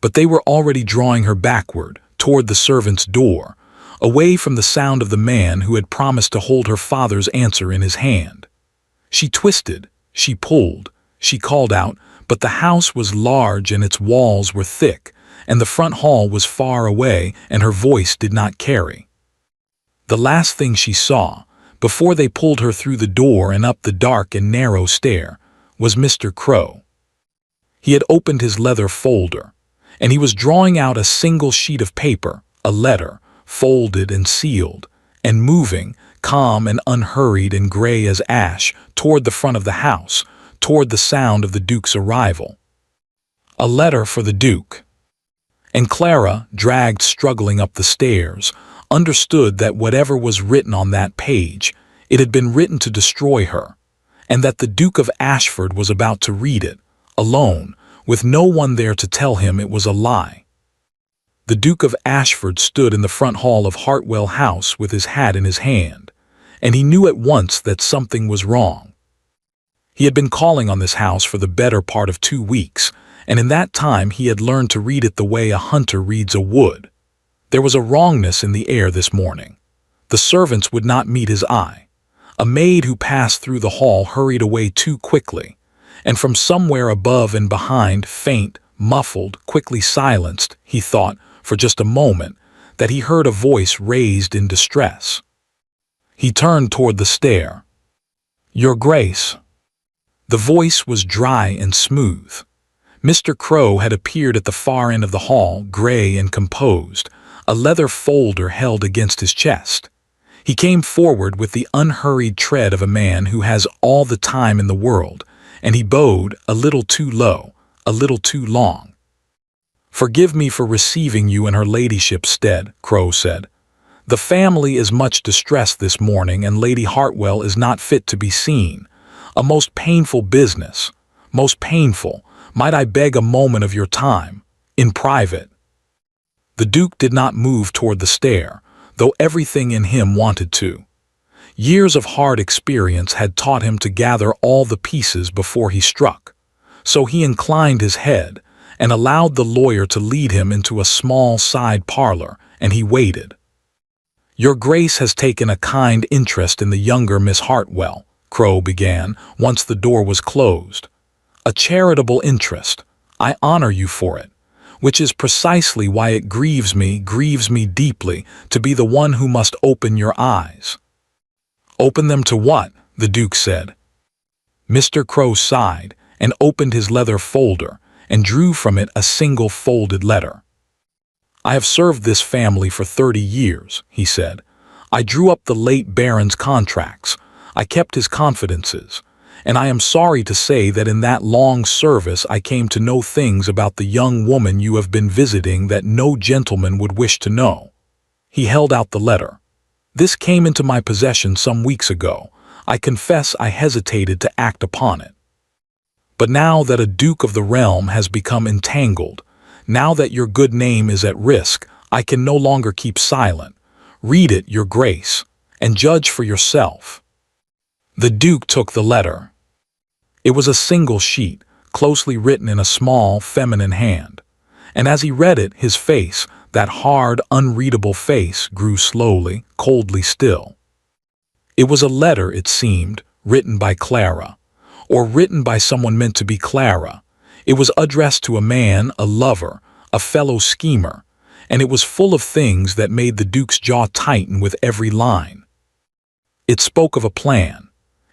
But they were already drawing her backward, toward the servants' door, away from the sound of the man who had promised to hold her father's answer in his hand. She twisted, she pulled, she called out, but the house was large and its walls were thick, and the front hall was far away, and her voice did not carry. The last thing she saw, before they pulled her through the door and up the dark and narrow stair, was Mr. Crow. He had opened his leather folder, and he was drawing out a single sheet of paper, a letter, folded and sealed, and moving, calm and unhurried and gray as ash, toward the front of the house, toward the sound of the Duke's arrival. A letter for the Duke. And Clara, dragged struggling up the stairs, understood that whatever was written on that page, it had been written to destroy her, and that the Duke of Ashford was about to read it, alone, with no one there to tell him it was a lie. The Duke of Ashford stood in the front hall of Hartwell House with his hat in his hand, and he knew at once that something was wrong. He had been calling on this house for the better part of 2 weeks, and in that time he had learned to read it the way a hunter reads a wood. There was a wrongness in the air this morning. The servants would not meet his eye. A maid who passed through the hall hurried away too quickly, and from somewhere above and behind, faint, muffled, quickly silenced, he thought, for just a moment, that he heard a voice raised in distress. He turned toward the stair. "Your Grace." The voice was dry and smooth. Mr. Crow had appeared at the far end of the hall, gray and composed, a leather folder held against his chest. He came forward with the unhurried tread of a man who has all the time in the world, and he bowed a little too low, a little too long. "Forgive me for receiving you in her ladyship's stead," Crow said. "The family is much distressed this morning, and Lady Hartwell is not fit to be seen. A most painful business, most painful. Might I beg a moment of your time, in private?" The Duke did not move toward the stair, though everything in him wanted to. Years of hard experience had taught him to gather all the pieces before he struck, so he inclined his head and allowed the lawyer to lead him into a small side parlor, and he waited. "Your Grace has taken a kind interest in the younger Miss Hartwell," Crow began, once the door was closed. "A charitable interest. I honor you for it, which is precisely why it grieves me deeply, to be the one who must open your eyes." "Open them to what?" the Duke said. Mr. Crow sighed and opened his leather folder and drew from it a single folded letter. "I have served this family for 30 years, he said. "I drew up the late Baron's contracts. I kept his confidences. And I am sorry to say that in that long service I came to know things about the young woman you have been visiting that no gentleman would wish to know." He held out the letter. "This came into my possession some weeks ago. I confess I hesitated to act upon it. But now that a duke of the realm has become entangled, now that your good name is at risk, I can no longer keep silent. Read it, Your Grace, and judge for yourself." The Duke took the letter. It was a single sheet, closely written in a small, feminine hand, and as he read it, his face, that hard, unreadable face, grew slowly, coldly still. It was a letter, it seemed, written by Clara, or written by someone meant to be Clara. It was addressed to a man, a lover, a fellow schemer, and it was full of things that made the Duke's jaw tighten with every line. It spoke of a plan.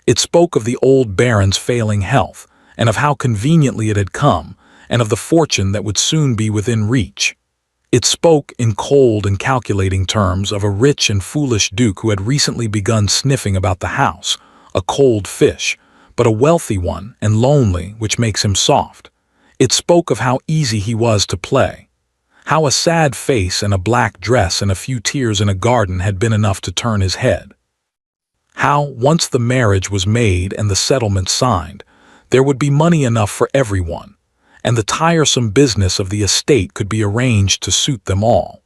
It spoke of the old Baron's failing health, and of how conveniently it had come, and of the fortune that would soon be within reach. It spoke in cold and calculating terms of a rich and foolish duke who had recently begun sniffing about the house, a cold fish, but a wealthy one and lonely, which makes him soft. It spoke of how easy he was to play, how a sad face and a black dress and a few tears in a garden had been enough to turn his head. How, once the marriage was made and the settlement signed, there would be money enough for everyone, and the tiresome business of the estate could be arranged to suit them all.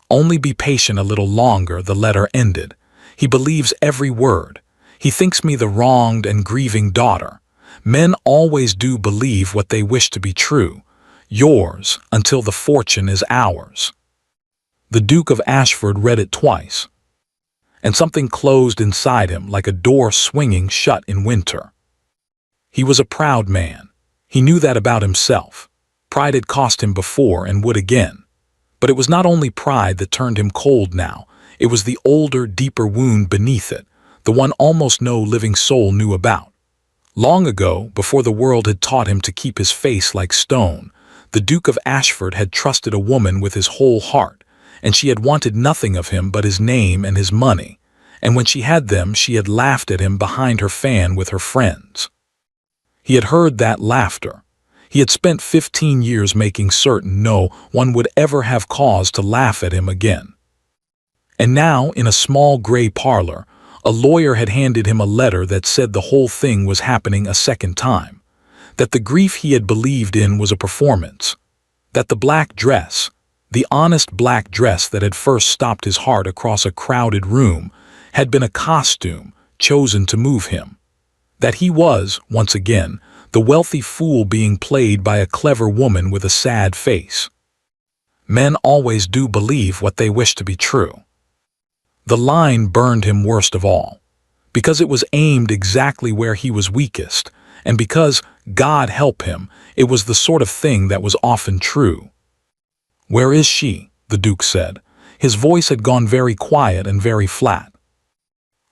"Only be patient a little longer," the letter ended. "He believes every word. He thinks me the wronged and grieving daughter. Men always do believe what they wish to be true. Yours, until the fortune is ours." The Duke of Ashford read it twice, and something closed inside him like a door swinging shut in winter. He was a proud man. He knew that about himself. Pride had cost him before and would again. But it was not only pride that turned him cold now. It was the older, deeper wound beneath it, the one almost no living soul knew about. Long ago, before the world had taught him to keep his face like stone, the Duke of Ashford had trusted a woman with his whole heart, and she had wanted nothing of him but his name and his money, and when she had them she had laughed at him behind her fan with her friends. He had heard that laughter. He had spent 15 years making certain no one would ever have cause to laugh at him again. And now, in a small gray parlor, a lawyer had handed him a letter that said the whole thing was happening a second time, that the grief he had believed in was a performance, that the black dress, the honest black dress that had first stopped his heart across a crowded room, had been a costume chosen to move him, that he was, once again, the wealthy fool being played by a clever woman with a sad face. Men always do believe what they wish to be true. The line burned him worst of all, because it was aimed exactly where he was weakest, and because, God help him, it was the sort of thing that was often true. "Where is she?" the Duke said. His voice had gone very quiet and very flat.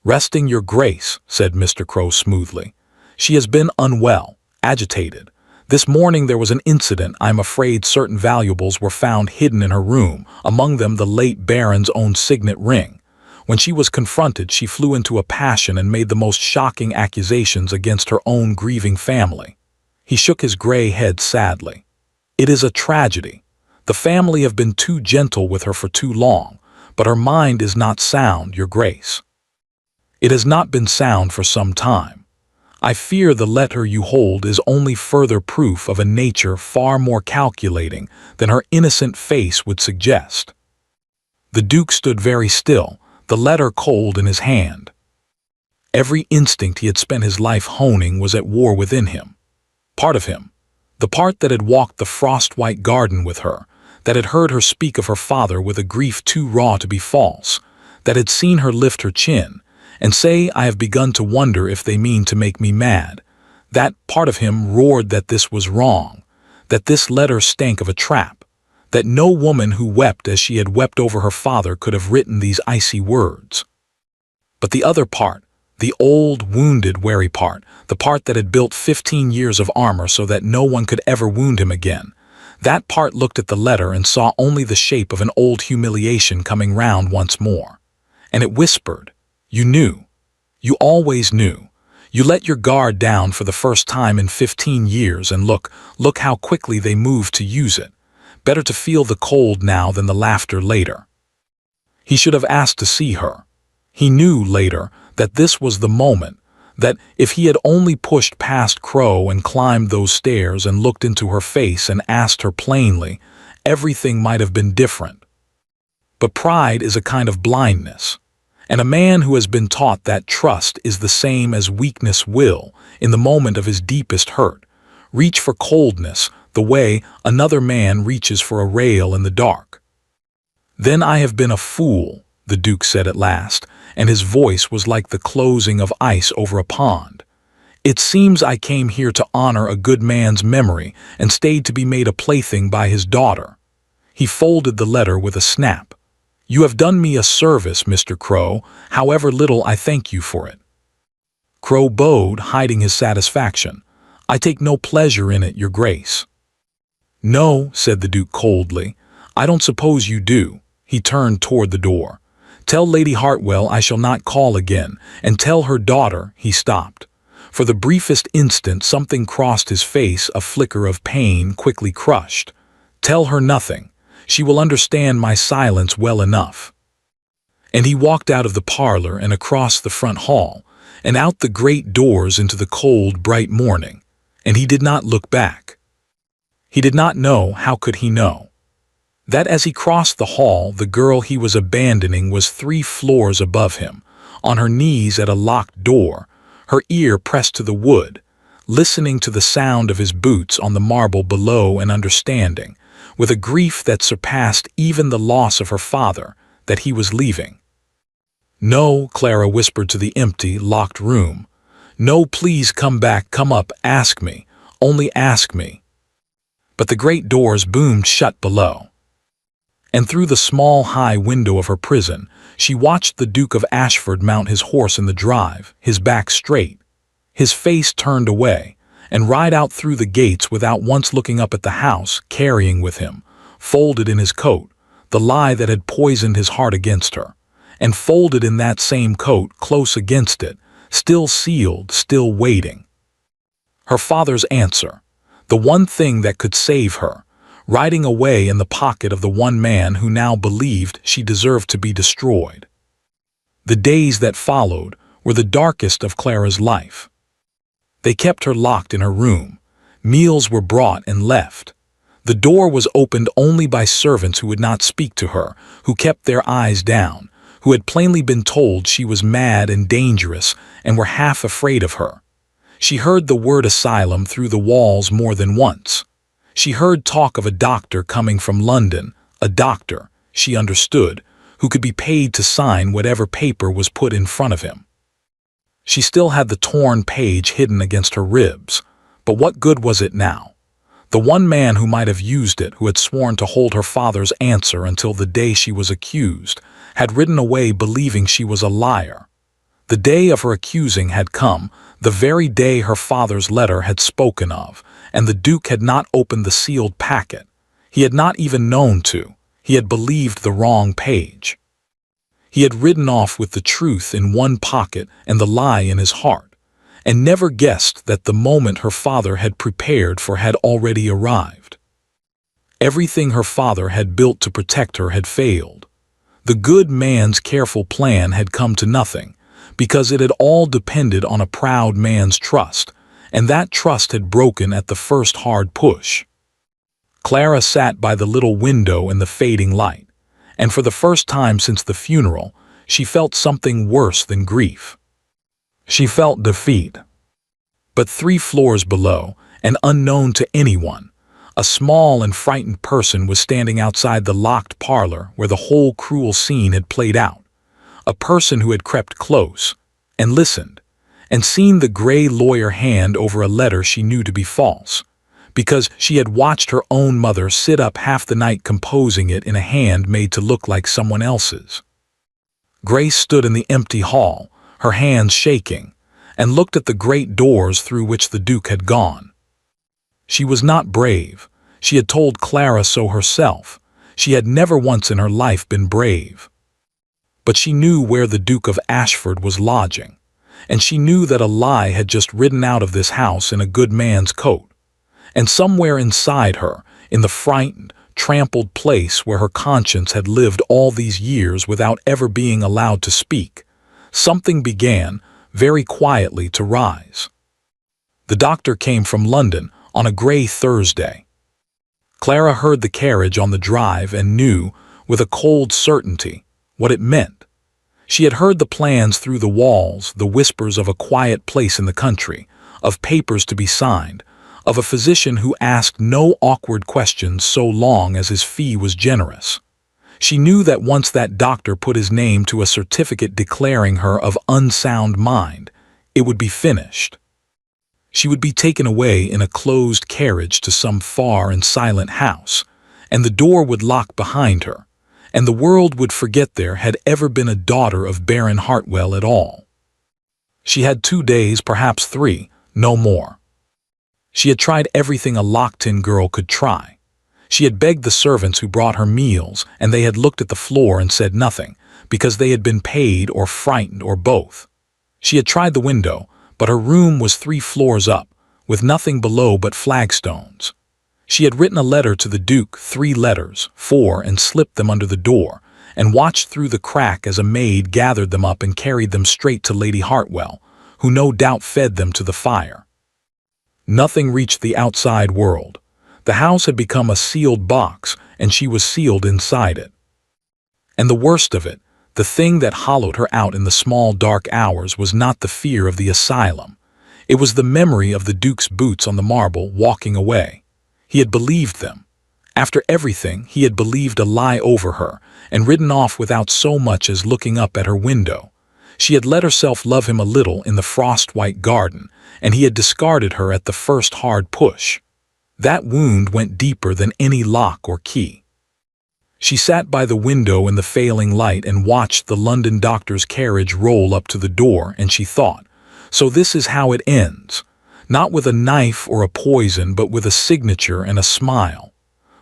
"Resting, your grace," said Mr. Crow smoothly. "She has been unwell, agitated. This morning there was an incident. I'm afraid certain valuables were found hidden in her room, among them the late Baron's own signet ring. When she was confronted, she flew into a passion and made the most shocking accusations against her own grieving family." He shook his gray head sadly. "It is a tragedy. The family have been too gentle with her for too long, but her mind is not sound, your grace. It has not been sound for some time. I fear the letter you hold is only further proof of a nature far more calculating than her innocent face would suggest." The Duke stood very still, the letter cold in his hand. Every instinct he had spent his life honing was at war within him. Part of him, the part that had walked the frost-white garden with her, that had heard her speak of her father with a grief too raw to be false, that had seen her lift her chin and say, "I have begun to wonder if they mean to make me mad," that part of him roared that this was wrong, that this letter stank of a trap, that no woman who wept as she had wept over her father could have written these icy words. But the other part, the old, wounded, wary part, the part that had built 15 years of armor so that no one could ever wound him again, that part looked at the letter and saw only the shape of an old humiliation coming round once more. And it whispered, "You knew. You always knew. You let your guard down for the first time in 15 years, and look how quickly they moved to use it. Better to feel the cold now than the laughter later." He should have asked to see her. He knew later that this was the moment, that if he had only pushed past Crow and climbed those stairs and looked into her face and asked her plainly, everything might have been different. But pride is a kind of blindness, and a man who has been taught that trust is the same as weakness will, in the moment of his deepest hurt, reach for coldness the way another man reaches for a rail in the dark. "Then I have been a fool," the Duke said at last, and his voice was like the closing of ice over a pond. "It seems I came here to honor a good man's memory and stayed to be made a plaything by his daughter." He folded the letter with a snap. "You have done me a service, Mr. Crow, however little I thank you for it." Crow bowed, hiding his satisfaction. "I take no pleasure in it, your grace." "No," said the Duke coldly, "I don't suppose you do." He turned toward the door. "Tell Lady Hartwell I shall not call again, and tell her daughter—" He stopped. For the briefest instant something crossed his face, a flicker of pain quickly crushed. "Tell her nothing. She will understand my silence well enough." And he walked out of the parlor and across the front hall, and out the great doors into the cold, bright morning, and he did not look back. He did not know, how could he know, that as he crossed the hall the girl he was abandoning was 3 floors above him, on her knees at a locked door, her ear pressed to the wood, listening to the sound of his boots on the marble below and understanding, with a grief that surpassed even the loss of her father, that he was leaving. "No," Clara whispered to the empty, locked room. "No, please come back, come up, ask me, only ask me." But the great doors boomed shut below. And through the small, high window of her prison, she watched the Duke of Ashford mount his horse in the drive, his back straight, His face turned away, and right out through the gates without once looking up at the house, carrying with him, folded in his coat, the lie that had poisoned his heart against her, and folded in that same coat close against it, still sealed, still waiting. Her father's answer, the one thing that could save her, riding away in the pocket of the one man who now believed she deserved to be destroyed. The days that followed were the darkest of Clara's life. They kept her locked in her room. Meals were brought and left. The door was opened only by servants who would not speak to her, who kept their eyes down, who had plainly been told she was mad and dangerous and were half afraid of her. She heard the word asylum through the walls more than once. She heard talk of a doctor coming from London, a doctor, she understood, who could be paid to sign whatever paper was put in front of him. She still had the torn page hidden against her ribs, but what good was it now? The one man who might have used it, who had sworn to hold her father's answer until the day she was accused, had ridden away believing she was a liar. The day of her accusing had come, the very day her father's letter had spoken of, and the Duke had not opened the sealed packet. He had not even known to. He had believed the wrong page. He had ridden off with the truth in one pocket and the lie in his heart, and never guessed that the moment her father had prepared for had already arrived. Everything her father had built to protect her had failed. The good man's careful plan had come to nothing, because it had all depended on a proud man's trust, and that trust had broken at the first hard push. Clara sat by the little window in the fading light, and for the first time since the funeral, she felt something worse than grief. She felt defeat. But 3 floors below, and unknown to anyone, a small and frightened person was standing outside the locked parlor where the whole cruel scene had played out. A person who had crept close, and listened, and seen the gray lawyer hand over a letter she knew to be false, because she had watched her own mother sit up half the night composing it in a hand made to look like someone else's. Grace stood in the empty hall, her hands shaking, and looked at the great doors through which the Duke had gone. She was not brave. She had told Clara so herself. She had never once in her life been brave. But she knew where the Duke of Ashford was lodging, and she knew that a lie had just ridden out of this house in a good man's coat. And somewhere inside her, in the frightened, trampled place where her conscience had lived all these years without ever being allowed to speak, something began, very quietly, to rise. The doctor came from London on a gray Thursday. Clara heard the carriage on the drive and knew, with a cold certainty, what it meant. She had heard the plans through the walls, the whispers of a quiet place in the country, of papers to be signed, of a physician who asked no awkward questions so long as his fee was generous. She knew that once that doctor put his name to a certificate declaring her of unsound mind, it would be finished. She would be taken away in a closed carriage to some far and silent house, and the door would lock behind her, and the world would forget there had ever been a daughter of Baron Hartwell at all. She had 2 days, perhaps 3, no more. She had tried everything a Lockton girl could try. She had begged the servants who brought her meals, and they had looked at the floor and said nothing, because they had been paid or frightened or both. She had tried the window, but her room was 3 floors up, with nothing below but flagstones. She had written a letter to the Duke, 3 letters, 4, and slipped them under the door, and watched through the crack as a maid gathered them up and carried them straight to Lady Hartwell, who no doubt fed them to the fire. Nothing reached the outside world. The house had become a sealed box, and she was sealed inside it. And the worst of it, the thing that hollowed her out in the small dark hours, was not the fear of the asylum. It was the memory of the Duke's boots on the marble walking away. He had believed them. After everything, he had believed a lie over her, and ridden off without so much as looking up at her window. She had let herself love him a little in the frost-white garden, and he had discarded her at the first hard push. That wound went deeper than any lock or key. She sat by the window in the failing light and watched the London doctor's carriage roll up to the door, and she thought, So this is how it ends. Not with a knife or a poison, but with a signature and a smile.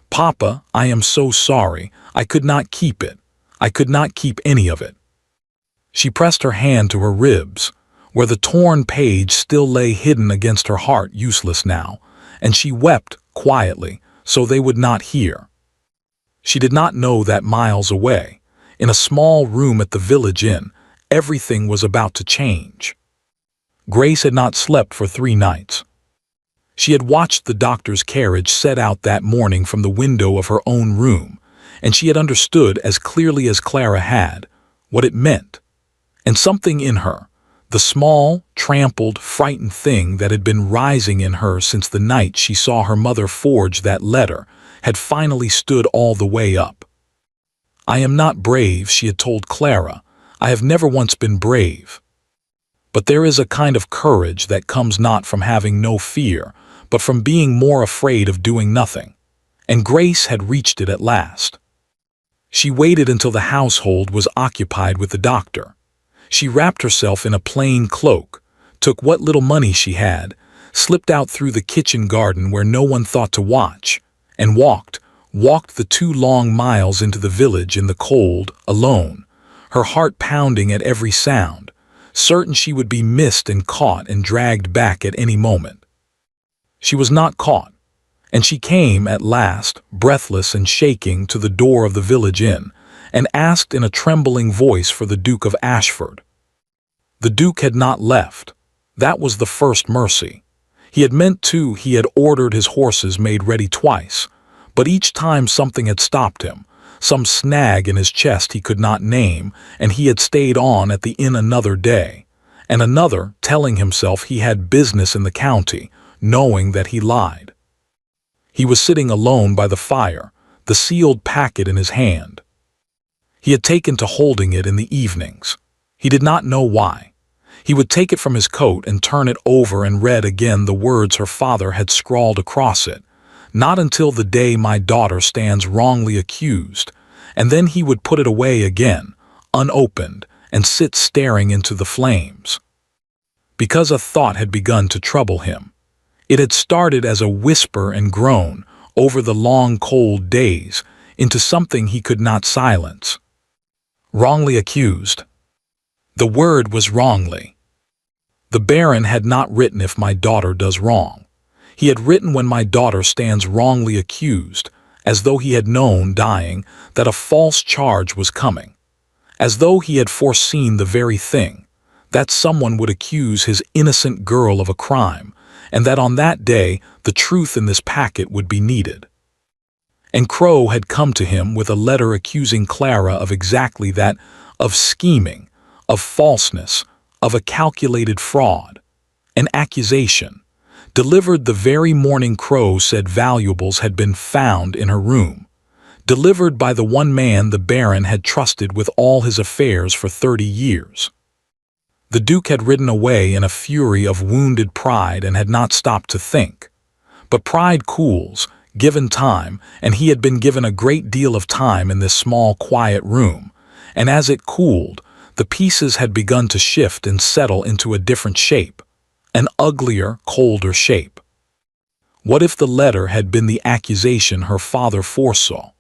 Papa, I am so sorry. I could not keep it. I could not keep any of it. She pressed her hand to her ribs, where the torn page still lay hidden against her heart, useless now, and she wept quietly, so they would not hear. She did not know that miles away, in a small room at the village inn, everything was about to change. Grace had not slept for 3 nights. She had watched the doctor's carriage set out that morning from the window of her own room, and she had understood as clearly as Clara had what it meant. And something in her, the small, trampled, frightened thing that had been rising in her since the night she saw her mother forge that letter, had finally stood all the way up. I am not brave, she had told Clara. I have never once been brave. But there is a kind of courage that comes not from having no fear, but from being more afraid of doing nothing. And Grace had reached it at last. She waited until the household was occupied with the doctor. She wrapped herself in a plain cloak, took what little money she had, slipped out through the kitchen garden where no one thought to watch, and walked the 2 long miles into the village in the cold, alone, her heart pounding at every sound, certain she would be missed and caught and dragged back at any moment. She was not caught, and she came at last, breathless and shaking, to the door of the village inn, and asked in a trembling voice for the Duke of Ashford. The Duke had not left. That was the first mercy. He had meant to, he had ordered his horses made ready twice, but each time something had stopped him, some snag in his chest he could not name, and he had stayed on at the inn another day, and another, telling himself he had business in the county, knowing that he lied. He was sitting alone by the fire, the sealed packet in his hand. He had taken to holding it in the evenings. He did not know why. He would take it from his coat and turn it over and read again the words her father had scrawled across it. Not until the day my daughter stands wrongly accused, and then he would put it away again, unopened, and sit staring into the flames. Because a thought had begun to trouble him. It had started as a whisper and groan over the long cold days into something he could not silence. Wrongly accused. The word was wrongly. The Baron had not written if my daughter does wrong. He had written when my daughter stands wrongly accused, as though he had known, dying, that a false charge was coming, as though he had foreseen the very thing, that someone would accuse his innocent girl of a crime, and that on that day the truth in this packet would be needed. And Crow had come to him with a letter accusing Clara of exactly that, of scheming, of falseness, of a calculated fraud, an accusation, delivered the very morning Crow said valuables had been found in her room, delivered by the one man the Baron had trusted with all his affairs for 30 years. The Duke had ridden away in a fury of wounded pride and had not stopped to think. But pride cools, given time, and he had been given a great deal of time in this small, quiet room, and as it cooled, the pieces had begun to shift and settle into a different shape, an uglier, colder shape. What if the letter had been the accusation her father foresaw?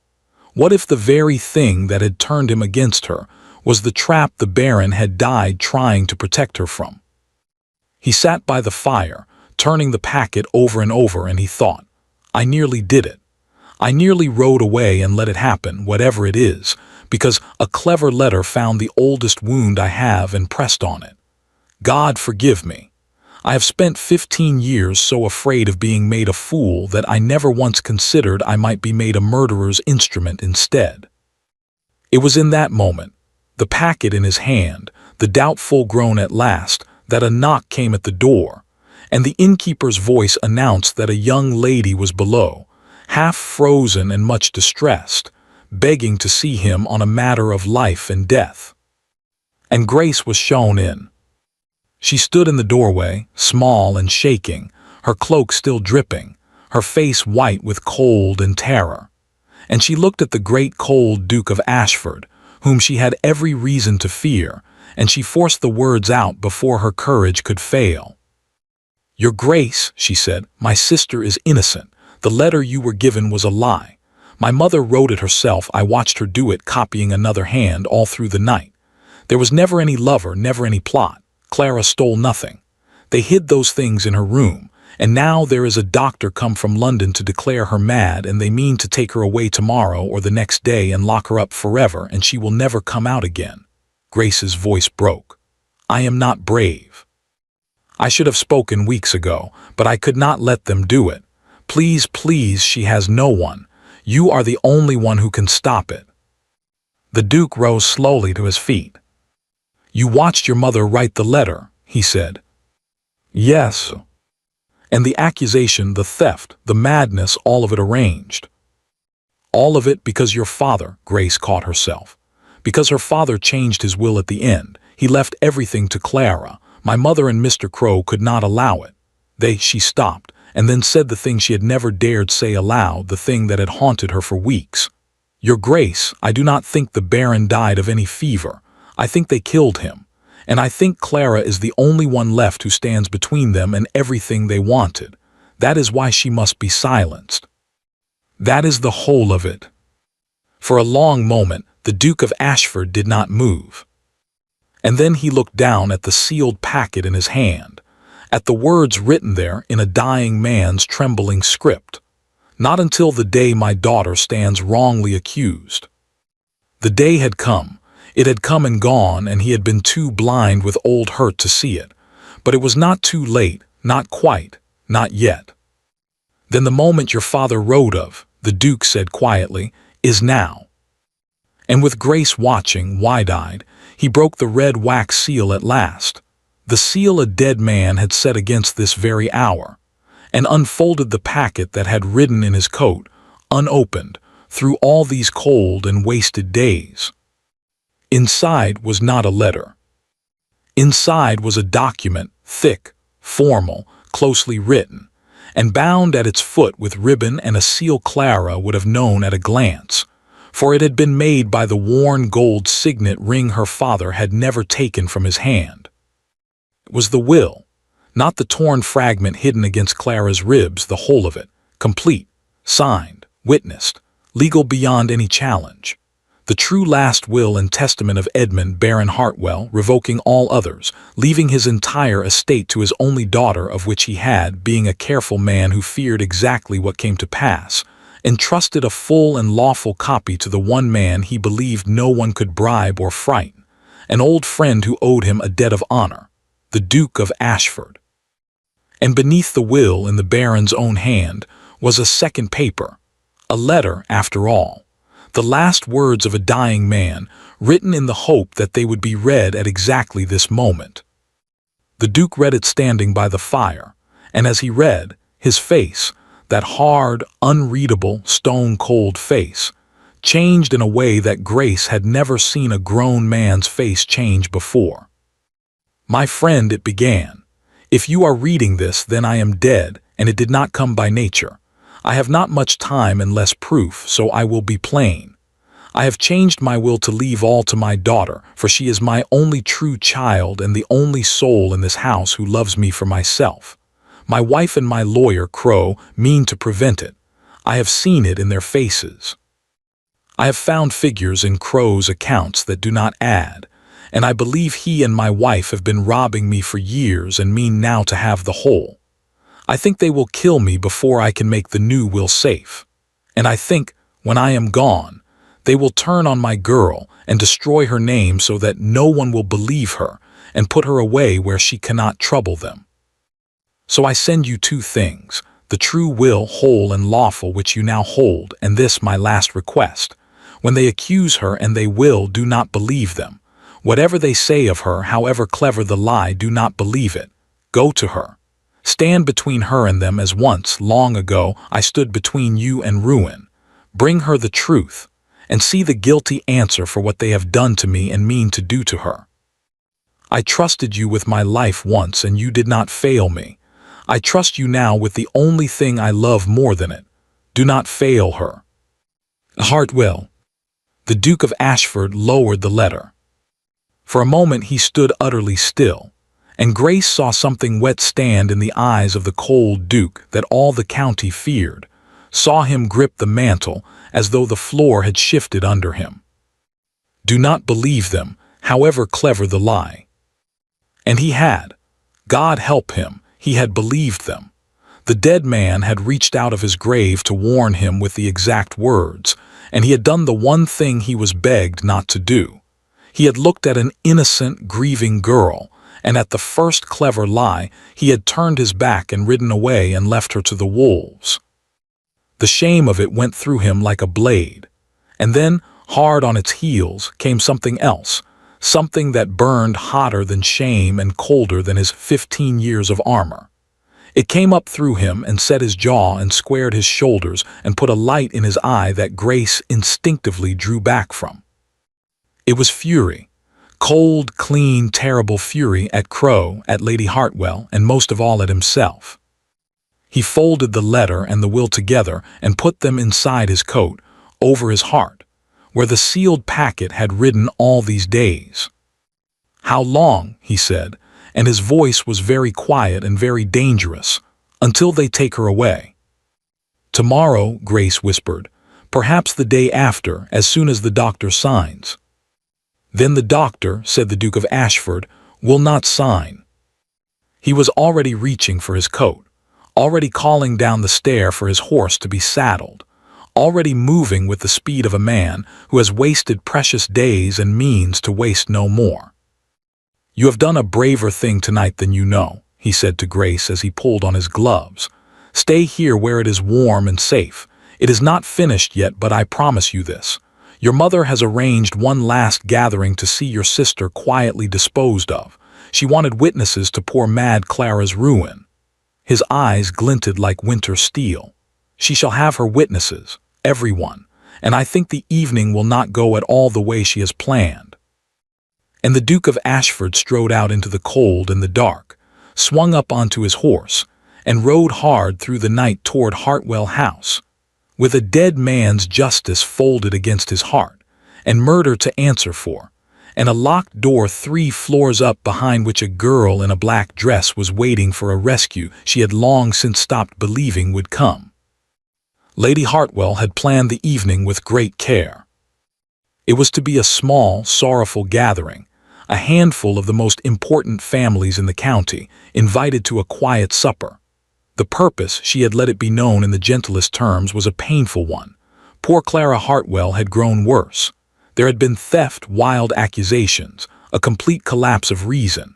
What if the very thing that had turned him against her was the trap the Baron had died trying to protect her from? He sat by the fire, turning the packet over and over, and he thought, I nearly did it. I nearly rode away and let it happen, whatever it is, because a clever letter found the oldest wound I have and pressed on it. God forgive me. I have spent 15 years so afraid of being made a fool that I never once considered I might be made a murderer's instrument instead. It was in that moment, the packet in his hand, the doubtful groan at last, that a knock came at the door, and the innkeeper's voice announced that a young lady was below, half frozen and much distressed, begging to see him on a matter of life and death. And Grace was shown in. She stood in the doorway, small and shaking, her cloak still dripping, her face white with cold and terror. And she looked at the great cold Duke of Ashford, whom she had every reason to fear, and she forced the words out before her courage could fail. "Your Grace," she said, "my sister is innocent. The letter you were given was a lie. My mother wrote it herself. I watched her do it, copying another hand all through the night. There was never any lover, never any plot. Clara stole nothing. They hid those things in her room, and now there is a doctor come from London to declare her mad, and they mean to take her away tomorrow or the next day and lock her up forever, and she will never come out again." Grace's voice broke. "I am not brave. I should have spoken weeks ago, but I could not let them do it. Please, please, she has no one. You are the only one who can stop it." The Duke rose slowly to his feet. "You watched your mother write the letter," he said. "Yes. And the accusation, the theft, the madness, all of it arranged." "All of it because your father," Grace caught herself. "Because her father changed his will at the end. He left everything to Clara. My mother and Mr. Crow could not allow it. She stopped, and then said the thing she had never dared say aloud, the thing that had haunted her for weeks. Your Grace, I do not think the Baron died of any fever. I think they killed him. And I think Clara is the only one left who stands between them and everything they wanted. That is why she must be silenced. That is the whole of it." For a long moment, the Duke of Ashford did not move. And then he looked down at the sealed packet in his hand, at the words written there in a dying man's trembling script. "Not until the day my daughter stands wrongly accused." The day had come. It had come and gone, and he had been too blind with old hurt to see it. But it was not too late, not quite, not yet. "Then the moment your father wrote of," the Duke said quietly, "is now." And with Grace watching, wide-eyed, he broke the red wax seal at last, the seal a dead man had set against this very hour, and unfolded the packet that had ridden in his coat, unopened, through all these cold and wasted days. Inside was not a letter. Inside was a document, thick, formal, closely written, and bound at its foot with ribbon and a seal Clara would have known at a glance, for it had been made by the worn gold signet ring her father had never taken from his hand. It was the will, not the torn fragment hidden against Clara's ribs, the whole of it, complete, signed, witnessed, legal beyond any challenge. The true last will and testament of Edmund Baron Hartwell, revoking all others, leaving his entire estate to his only daughter, of which he had, being a careful man who feared exactly what came to pass, entrusted a full and lawful copy to the one man he believed no one could bribe or frighten, an old friend who owed him a debt of honor, the Duke of Ashford. And beneath the will, in the Baron's own hand, was a second paper, a letter after all, the last words of a dying man, written in the hope that they would be read at exactly this moment. The Duke read it standing by the fire, and as he read, his face, that hard, unreadable, stone-cold face, changed in a way that Grace had never seen a grown man's face change before. "My friend," it began, "if you are reading this, then I am dead, and it did not come by nature. I have not much time and less proof, so I will be plain. I have changed my will to leave all to my daughter, for she is my only true child and the only soul in this house who loves me for myself. My wife and my lawyer, Crow, mean to prevent it. I have seen it in their faces. I have found figures in Crow's accounts that do not add, and I believe he and my wife have been robbing me for years and mean now to have the whole. I think they will kill me before I can make the new will safe. And I think, when I am gone, they will turn on my girl and destroy her name so that no one will believe her and put her away where she cannot trouble them. So I send you two things, the true will whole and lawful which you now hold, and this my last request. When they accuse her, and they will, do not believe them. Whatever they say of her, however clever the lie, do not believe it. Go to her. Stand between her and them as once, long ago, I stood between you and ruin. Bring her the truth, and see the guilty answer for what they have done to me and mean to do to her. I trusted you with my life once, and you did not fail me. I trust you now with the only thing I love more than it. Do not fail her. Hartwell." The Duke of Ashford lowered the letter. For a moment he stood utterly still, and Grace saw something wet stand in the eyes of the cold Duke that all the county feared, saw him grip the mantle as though the floor had shifted under him. Do not believe them, however clever the lie. And he had. God help him, he had believed them. The dead man had reached out of his grave to warn him with the exact words, and he had done the one thing he was begged not to do. He had looked at an innocent, grieving girl, and at the first clever lie, he had turned his back and ridden away and left her to the wolves. The shame of it went through him like a blade. And then, hard on its heels, came something else, something that burned hotter than shame and colder than his 15 years of armor. It came up through him and set his jaw and squared his shoulders and put a light in his eye that Grace instinctively drew back from. It was fury. Cold, clean, terrible fury at Crow, at Lady Hartwell, and most of all at himself. He folded the letter and the will together and put them inside his coat, over his heart, where the sealed packet had ridden all these days. "How long?" he said, and his voice was very quiet and very dangerous, "until they take her away." "Tomorrow," Grace whispered, "perhaps the day after, as soon as the doctor signs." "Then the doctor," said the Duke of Ashford, "will not sign." He was already reaching for his coat, already calling down the stair for his horse to be saddled, already moving with the speed of a man who has wasted precious days and means to waste no more. "You have done a braver thing tonight than you know," he said to Grace as he pulled on his gloves. "Stay here where it is warm and safe. It is not finished yet, but I promise you this. Your mother has arranged one last gathering to see your sister quietly disposed of. She wanted witnesses to poor mad Clara's ruin." His eyes glinted like winter steel. "She shall have her witnesses, everyone, and I think the evening will not go at all the way she has planned." And the Duke of Ashford strode out into the cold and the dark, swung up onto his horse, and rode hard through the night toward Hartwell House, with a dead man's justice folded against his heart, and murder to answer for, and a locked door 3 floors up behind which a girl in a black dress was waiting for a rescue she had long since stopped believing would come. Lady Hartwell had planned the evening with great care. It was to be a small, sorrowful gathering, a handful of the most important families in the county, invited to a quiet supper. The purpose, she had let it be known in the gentlest terms, was a painful one. Poor Clara Hartwell had grown worse. There had been theft, wild accusations, a complete collapse of reason.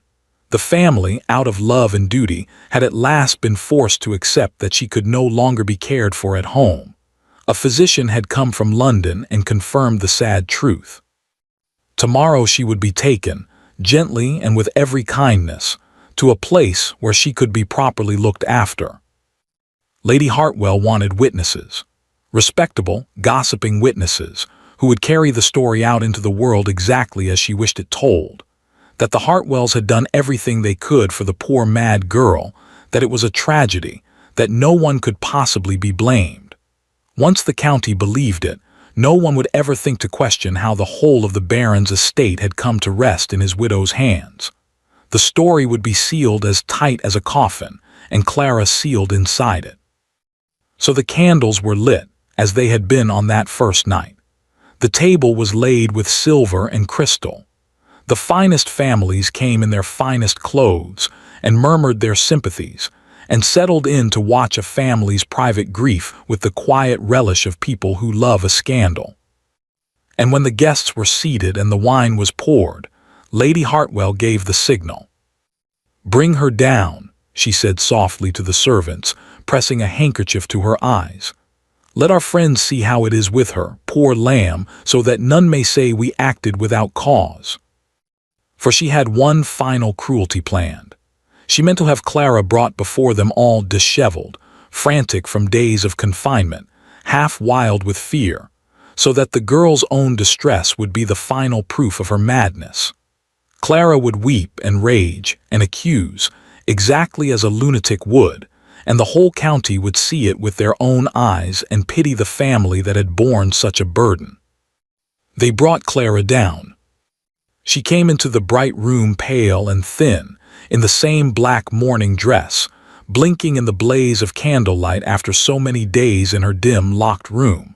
The family, out of love and duty, had at last been forced to accept that she could no longer be cared for at home. A physician had come from London and confirmed the sad truth. Tomorrow she would be taken, gently and with every kindness, to a place where she could be properly looked after. Lady Hartwell wanted witnesses, respectable, gossiping witnesses, who would carry the story out into the world exactly as she wished it told. That the Hartwells had done everything they could for the poor mad girl, that it was a tragedy, that no one could possibly be blamed. Once the county believed it, no one would ever think to question how the whole of the Baron's estate had come to rest in his widow's hands. The story would be sealed as tight as a coffin, and Clara sealed inside it. So the candles were lit, as they had been on that first night. The table was laid with silver and crystal. The finest families came in their finest clothes and murmured their sympathies, and settled in to watch a family's private grief with the quiet relish of people who love a scandal. And when the guests were seated and the wine was poured, Lady Hartwell gave the signal. "Bring her down," she said softly to the servants, pressing a handkerchief to her eyes. "Let our friends see how it is with her, poor lamb, so that none may say we acted without cause." For she had one final cruelty planned. She meant to have Clara brought before them all disheveled, frantic from days of confinement, half wild with fear, so that the girl's own distress would be the final proof of her madness. Clara would weep and rage and accuse, exactly as a lunatic would, and the whole county would see it with their own eyes and pity the family that had borne such a burden. They brought Clara down. She came into the bright room pale and thin, in the same black mourning dress, blinking in the blaze of candlelight after so many days in her dim, locked room.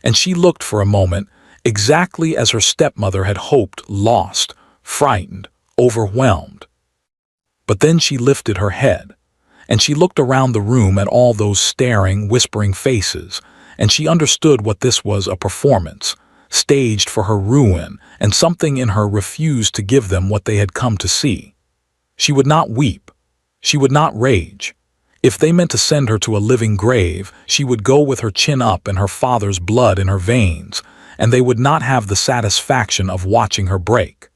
And she looked for a moment exactly as her stepmother had hoped, lost, frightened, overwhelmed. But then she lifted her head, and she looked around the room at all those staring, whispering faces, and she understood what this was, a performance, staged for her ruin, and something in her refused to give them what they had come to see. She would not weep. She would not rage. If they meant to send her to a living grave, she would go with her chin up and her father's blood in her veins, and they would not have the satisfaction of watching her break.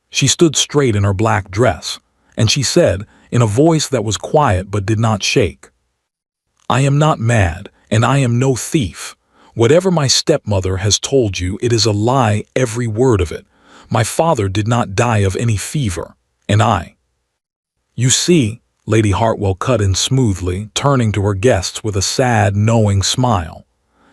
She stood straight in her black dress, and she said, in a voice that was quiet but did not shake, "I am not mad, and I am no thief. Whatever my stepmother has told you, it is a lie, every word of it. My father did not die of any fever, and You see," Lady Hartwell cut in smoothly, turning to her guests with a sad, knowing smile.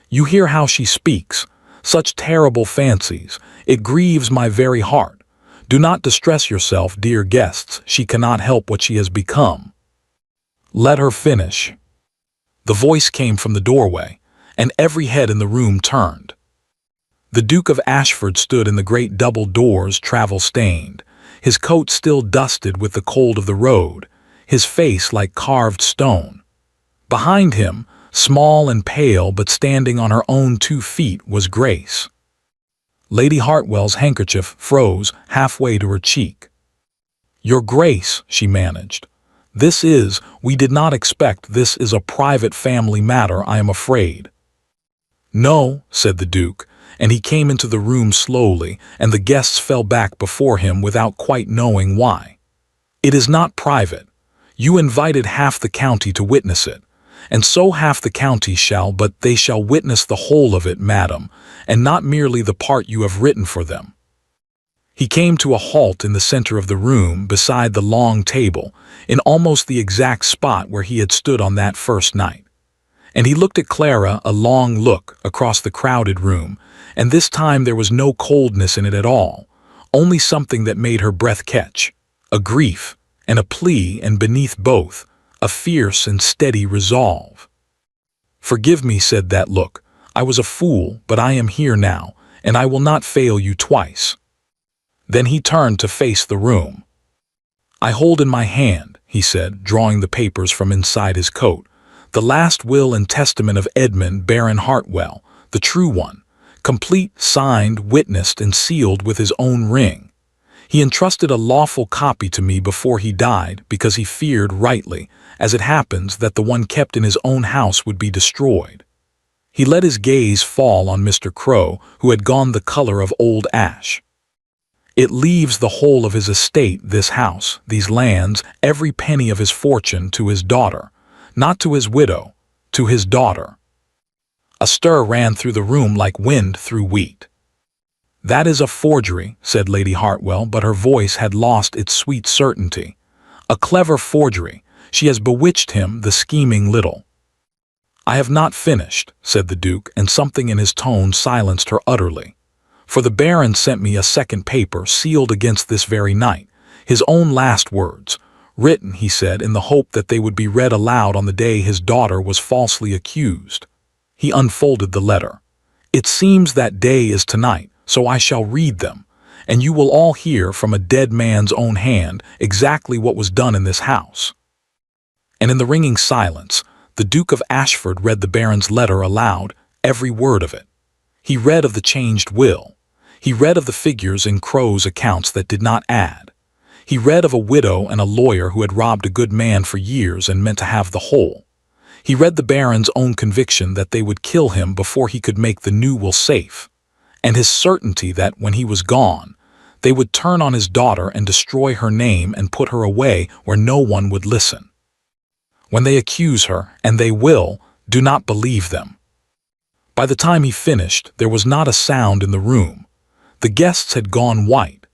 "You hear how she speaks. Such terrible fancies. It grieves my very heart. Do not distress yourself, dear guests. She cannot help what she has become. Let her finish." The voice came from the doorway, and every head in the room turned. The Duke of Ashford stood in the great double doors, travel-stained, his coat still dusted with the cold of the road, his face like carved stone. Behind him, small and pale but standing on her own 2 feet, was Grace. Lady Hartwell's handkerchief froze halfway to her cheek. "Your Grace," she managed. We did not expect. This is a private family matter, I am afraid." "No," said the Duke, and he came into the room slowly, and the guests fell back before him without quite knowing why. "It is not private. You invited half the county to witness it, and so half the county but they shall witness the whole of it, madam, and not merely the part you have written for them." He came to a halt in the center of the room, beside the long table, in almost the exact spot where he had stood on that first night. And he looked at Clara, a long look across the crowded room, and this time there was no coldness in it at all, only something that made her breath catch, a grief and a plea, and beneath both, a fierce and steady resolve. "Forgive me," said that look. "I was a fool, but I am here now, and I will not fail you twice." Then he turned to face the room. "I hold in my hand," he said, drawing the papers from inside his coat, "the last will and testament of Edmund, Baron Hartwell, the true one, complete, signed, witnessed, and sealed with his own ring. He entrusted a lawful copy to me before he died because he feared, rightly, as it happens, that the one kept in his own house would be destroyed. He let his gaze fall on Mr. Crow, who had gone the color of old ash. It leaves the whole of his estate, this house, these lands, every penny of his fortune, to his daughter, not to his widow, to his daughter." A stir ran through the room like wind through wheat. "That is a forgery," said Lady Hartwell, but her voice had lost its sweet certainty. "A clever forgery. She has bewitched him, the scheming little—" "I have not finished," said the Duke, and something in his tone silenced her utterly. "For the Baron sent me a second paper, sealed against this very night, his own last words, written, he said, in the hope that they would be read aloud on the day his daughter was falsely accused." He unfolded the letter. "It seems that day is tonight, so I shall read them, and you will all hear from a dead man's own hand exactly what was done in this house." And in the ringing silence, the Duke of Ashford read the Baron's letter aloud, every word of it. He read of the changed will. He read of the figures in Crow's accounts that did not add. He read of a widow and a lawyer who had robbed a good man for years and meant to have the whole. He read the Baron's own conviction that they would kill him before he could make the new will safe, and his certainty that, when he was gone, they would turn on his daughter and destroy her name and put her away where no one would listen. "When they accuse her, and they will, do not believe them." By the time he finished, there was not a sound in the room. The guests had gone white.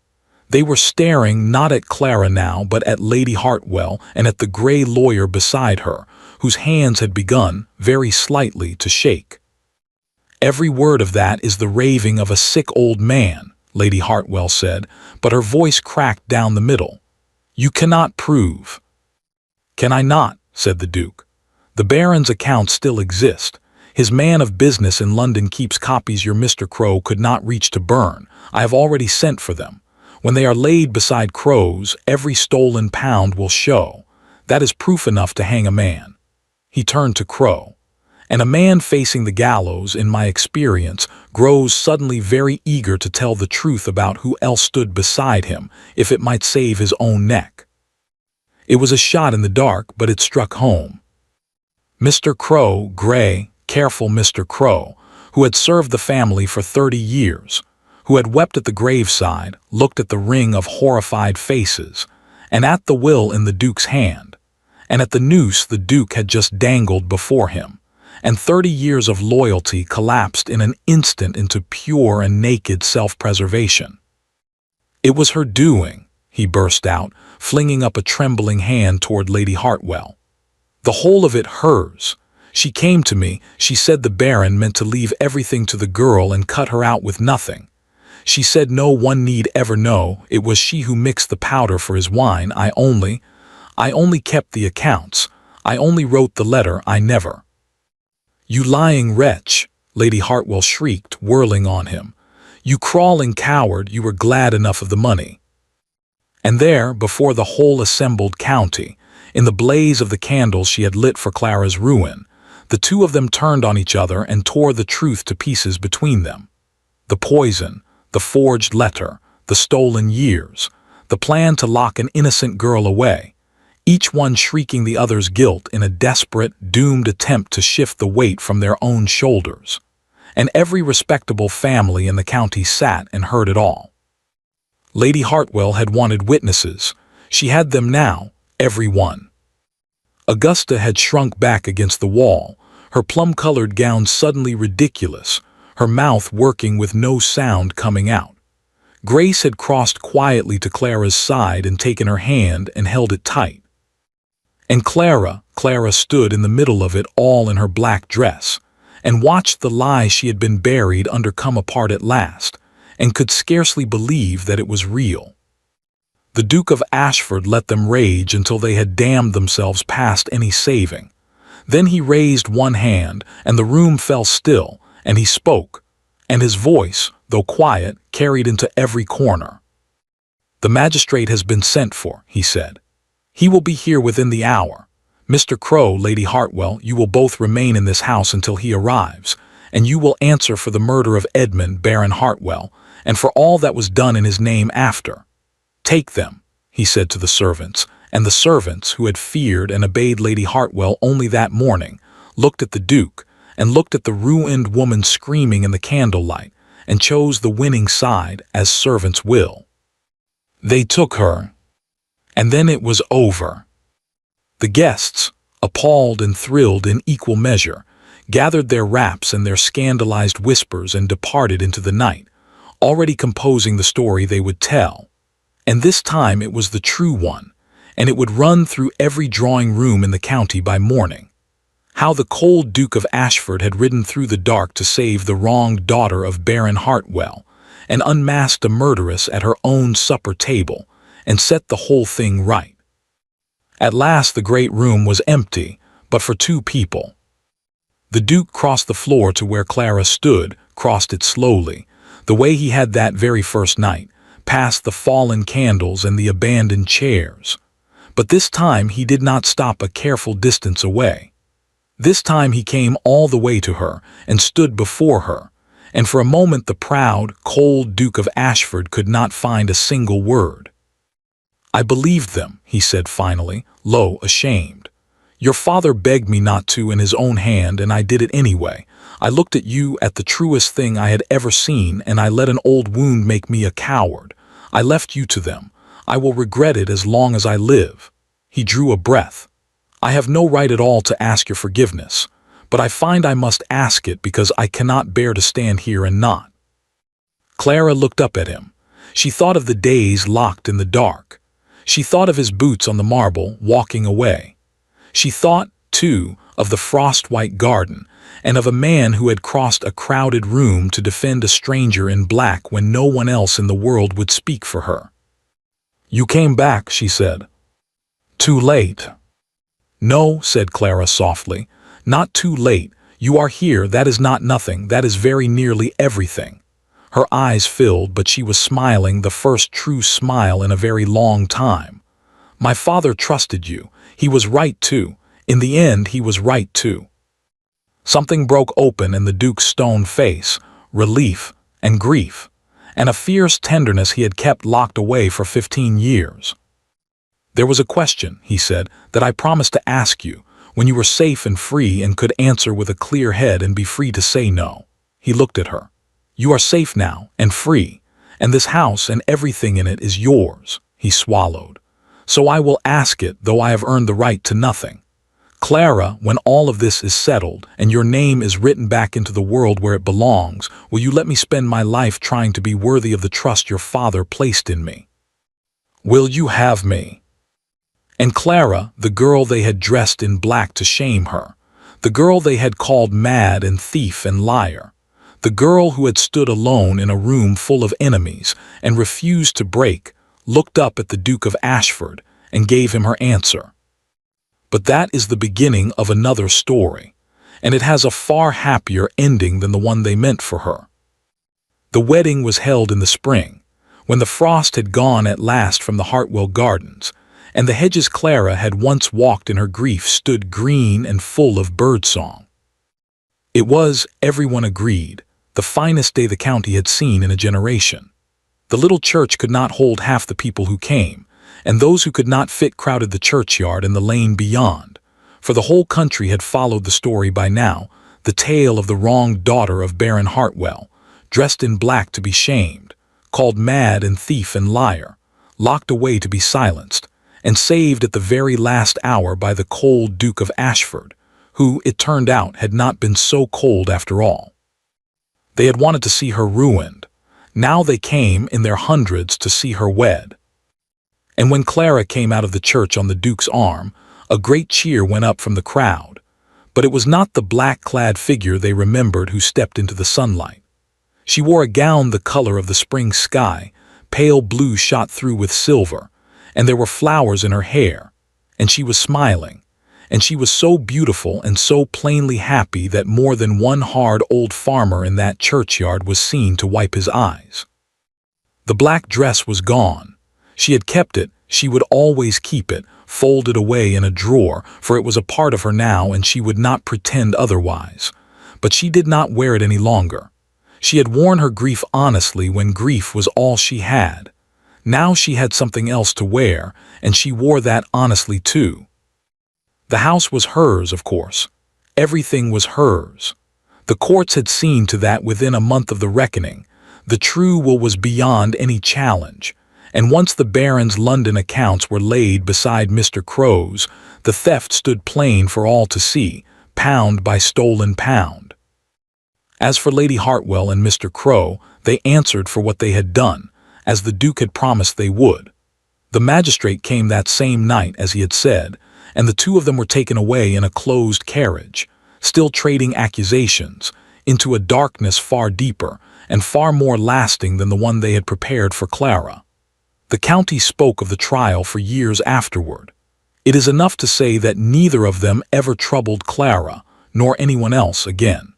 They were staring not at Clara now, but at Lady Hartwell and at the gray lawyer beside her, whose hands had begun, very slightly, to shake. "Every word of that is the raving of a sick old man," Lady Hartwell said, but her voice cracked down the middle. "You cannot prove." "Can I not?" said the Duke. "The Baron's accounts still exist. His man of business in London keeps copies your Mr. Crow could not reach to burn. I have already sent for them. When they are laid beside Crow's, every stolen pound will show. That is proof enough to hang a man." He turned to Crow. "And a man facing the gallows, in my experience, grows suddenly very eager to tell the truth about who else stood beside him, if it might save his own neck." It was a shot in the dark, but it struck home. Mr. Crow, gray, careful Mr. Crow, who had served the family for 30 years, who had wept at the graveside, looked at the ring of horrified faces, and at the will in the Duke's hand, and at the noose the Duke had just dangled before him, and 30 years of loyalty collapsed in an instant into pure and naked self-preservation. "It was her doing," he burst out, flinging up a trembling hand toward Lady Hartwell. "The whole of it hers. She came to me, she said the Baron meant to leave everything to the girl and cut her out with nothing. She said no one need ever know, it was she who mixed the powder for his wine. I only kept the accounts. I only wrote the letter, I never—" "You lying wretch!" Lady Hartwell shrieked, whirling on him. "You crawling coward, you were glad enough of the money." And there, before the whole assembled county, in the blaze of the candles she had lit for Clara's ruin, the two of them turned on each other and tore the truth to pieces between them. The poison, the forged letter, the stolen years, the plan to lock an innocent girl away, each one shrieking the other's guilt in a desperate, doomed attempt to shift the weight from their own shoulders. And every respectable family in the county sat and heard it all. Lady Hartwell had wanted witnesses. She had them now, every one. Augusta had shrunk back against the wall, her plum-colored gown suddenly ridiculous, her mouth working with no sound coming out. Grace had crossed quietly to Clara's side and taken her hand and held it tight. And Clara stood in the middle of it all in her black dress, and watched the lie she had been buried under come apart at last, and could scarcely believe that it was real. The Duke of Ashford let them rage until they had damned themselves past any saving. Then he raised one hand, and the room fell still, and he spoke, and his voice, though quiet, carried into every corner. "The magistrate has been sent for," he said. "He will be here within the hour. Mr. Crow, Lady Hartwell, you will both remain in this house until he arrives, and you will answer for the murder of Edmund, Baron Hartwell, and for all that was done in his name after. Take them," he said to the servants, and the servants, who had feared and obeyed Lady Hartwell only that morning, looked at the Duke, and looked at the ruined woman screaming in the candlelight, and chose the winning side, as servants will. They took her, and then it was over. The guests, appalled and thrilled in equal measure, gathered their wraps and their scandalized whispers and departed into the night, already composing the story they would tell. And this time it was the true one, and it would run through every drawing-room in the county by morning. How the cold Duke of Ashford had ridden through the dark to save the wronged daughter of Baron Hartwell, and unmasked a murderess at her own supper table, and set the whole thing right. At last the great room was empty, but for two people. The Duke crossed the floor to where Clara stood, crossed it slowly, the way he had that very first night, past the fallen candles and the abandoned chairs. But this time he did not stop a careful distance away. This time he came all the way to her and stood before her, and for a moment the proud, cold Duke of Ashford could not find a single word. "I believed them," he said finally, low, ashamed. "Your father begged me not to in his own hand, and I did it anyway. I looked at you, at the truest thing I had ever seen, and I let an old wound make me a coward. I left you to them. I will regret it as long as I live." He drew a breath. "I have no right at all to ask your forgiveness, but I find I must ask it because I cannot bear to stand here and not." Clara looked up at him. She thought of the days locked in the dark. She thought of his boots on the marble, walking away. She thought, too, of the frost-white garden, and of a man who had crossed a crowded room to defend a stranger in black when no one else in the world would speak for her. "You came back," she said. "Too late." "No," said Clara softly, "not too late. You are here, that is not nothing, that is very nearly everything." Her eyes filled, but she was smiling, the first true smile in a very long time. "My father trusted you. He was right too. In the end, he was right too." Something broke open in the Duke's stone face, relief and grief, and a fierce tenderness he had kept locked away for 15 years. "There was a question," he said, "that I promised to ask you, when you were safe and free and could answer with a clear head and be free to say no." He looked at her. "You are safe now and free, and this house and everything in it is yours." He swallowed. "So I will ask it, though I have earned the right to nothing. Clara, when all of this is settled and your name is written back into the world where it belongs, will you let me spend my life trying to be worthy of the trust your father placed in me? Will you have me?" And Clara, the girl they had dressed in black to shame her, the girl they had called mad and thief and liar, the girl who had stood alone in a room full of enemies and refused to break, looked up at the Duke of Ashford and gave him her answer. But that is the beginning of another story, and it has a far happier ending than the one they meant for her. The wedding was held in the spring, when the frost had gone at last from the Hartwell Gardens, and the hedges Clara had once walked in her grief stood green and full of birdsong. It was, everyone agreed, the finest day the county had seen in a generation. The little church could not hold half the people who came, and those who could not fit crowded the churchyard and the lane beyond, for the whole country had followed the story by now, the tale of the wronged daughter of Baron Hartwell, dressed in black to be shamed, called mad and thief and liar, locked away to be silenced, and saved at the very last hour by the cold Duke of Ashford, who, it turned out, had not been so cold after all. They had wanted to see her ruined. Now they came in their hundreds to see her wed. And when Clara came out of the church on the Duke's arm, a great cheer went up from the crowd. But it was not the black-clad figure they remembered who stepped into the sunlight. She wore a gown the color of the spring sky, pale blue shot through with silver, and there were flowers in her hair, and she was smiling, and she was so beautiful and so plainly happy that more than one hard old farmer in that churchyard was seen to wipe his eyes. The black dress was gone. She had kept it, she would always keep it, folded away in a drawer, for it was a part of her now and she would not pretend otherwise. But she did not wear it any longer. She had worn her grief honestly when grief was all she had. Now she had something else to wear, and she wore that honestly too. The house was hers, of course. Everything was hers. The courts had seen to that within a month of the reckoning. The true will was beyond any challenge, and once the Baron's London accounts were laid beside Mr. Crow's, the theft stood plain for all to see, pound by stolen pound. As for Lady Hartwell and Mr. Crow, they answered for what they had done, as the Duke had promised they would. The magistrate came that same night, as he had said, and the two of them were taken away in a closed carriage, still trading accusations, into a darkness far deeper and far more lasting than the one they had prepared for Clara. The county spoke of the trial for years afterward. It is enough to say that neither of them ever troubled Clara, nor anyone else again.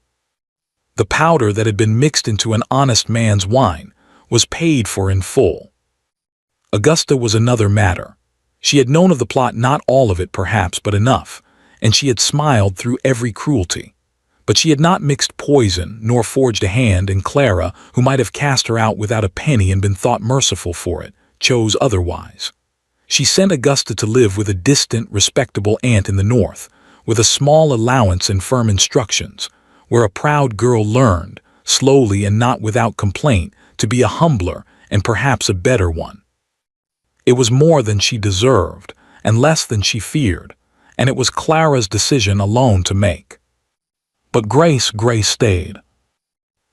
The powder that had been mixed into an honest man's wine was paid for in full. Augusta was another matter. She had known of the plot, not all of it perhaps, but enough, and she had smiled through every cruelty. But she had not mixed poison nor forged a hand, and Clara, who might have cast her out without a penny and been thought merciful for it, chose otherwise. She sent Augusta to live with a distant, respectable aunt in the north, with a small allowance and firm instructions, where a proud girl learned, slowly and not without complaint, to be a humbler and perhaps a better one. It was more than she deserved, and less than she feared, and it was Clara's decision alone to make. But Grace stayed.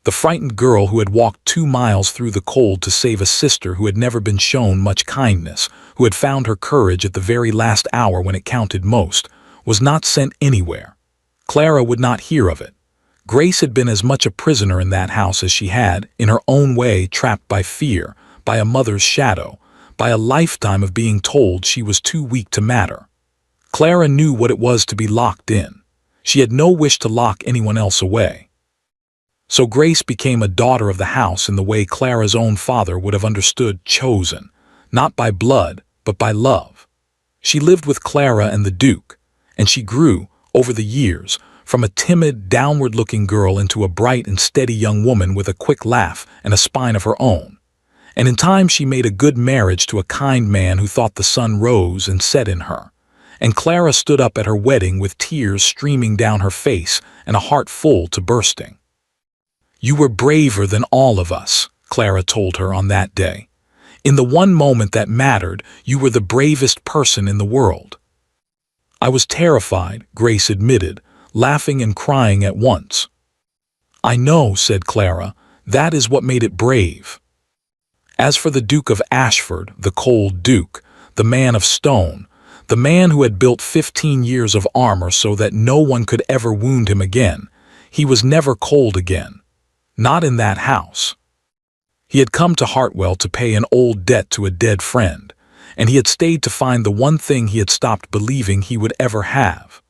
The frightened girl who had walked 2 miles through the cold to save a sister who had never been shown much kindness, who had found her courage at the very last hour when it counted most, was not sent anywhere. Clara would not hear of it. Grace had been as much a prisoner in that house as she had, in her own way, trapped by fear, by a mother's shadow, by a lifetime of being told she was too weak to matter. Clara knew what it was to be locked in. She had no wish to lock anyone else away. So Grace became a daughter of the house in the way Clara's own father would have understood chosen, not by blood, but by love. She lived with Clara and the Duke, and she grew, over the years, from a timid, downward-looking girl into a bright and steady young woman with a quick laugh and a spine of her own. And in time she made a good marriage to a kind man who thought the sun rose and set in her. And Clara stood up at her wedding with tears streaming down her face and a heart full to bursting. "You were braver than all of us," Clara told her on that day. "In the one moment that mattered, you were the bravest person in the world." "I was terrified," Grace admitted, laughing and crying at once. "I know," said Clara, "that is what made it brave." As for the Duke of Ashford, the cold Duke, the man of stone, the man who had built 15 years of armor so that no one could ever wound him again, he was never cold again. Not in that house. He had come to Hartwell to pay an old debt to a dead friend, and he had stayed to find the one thing he had stopped believing he would ever have.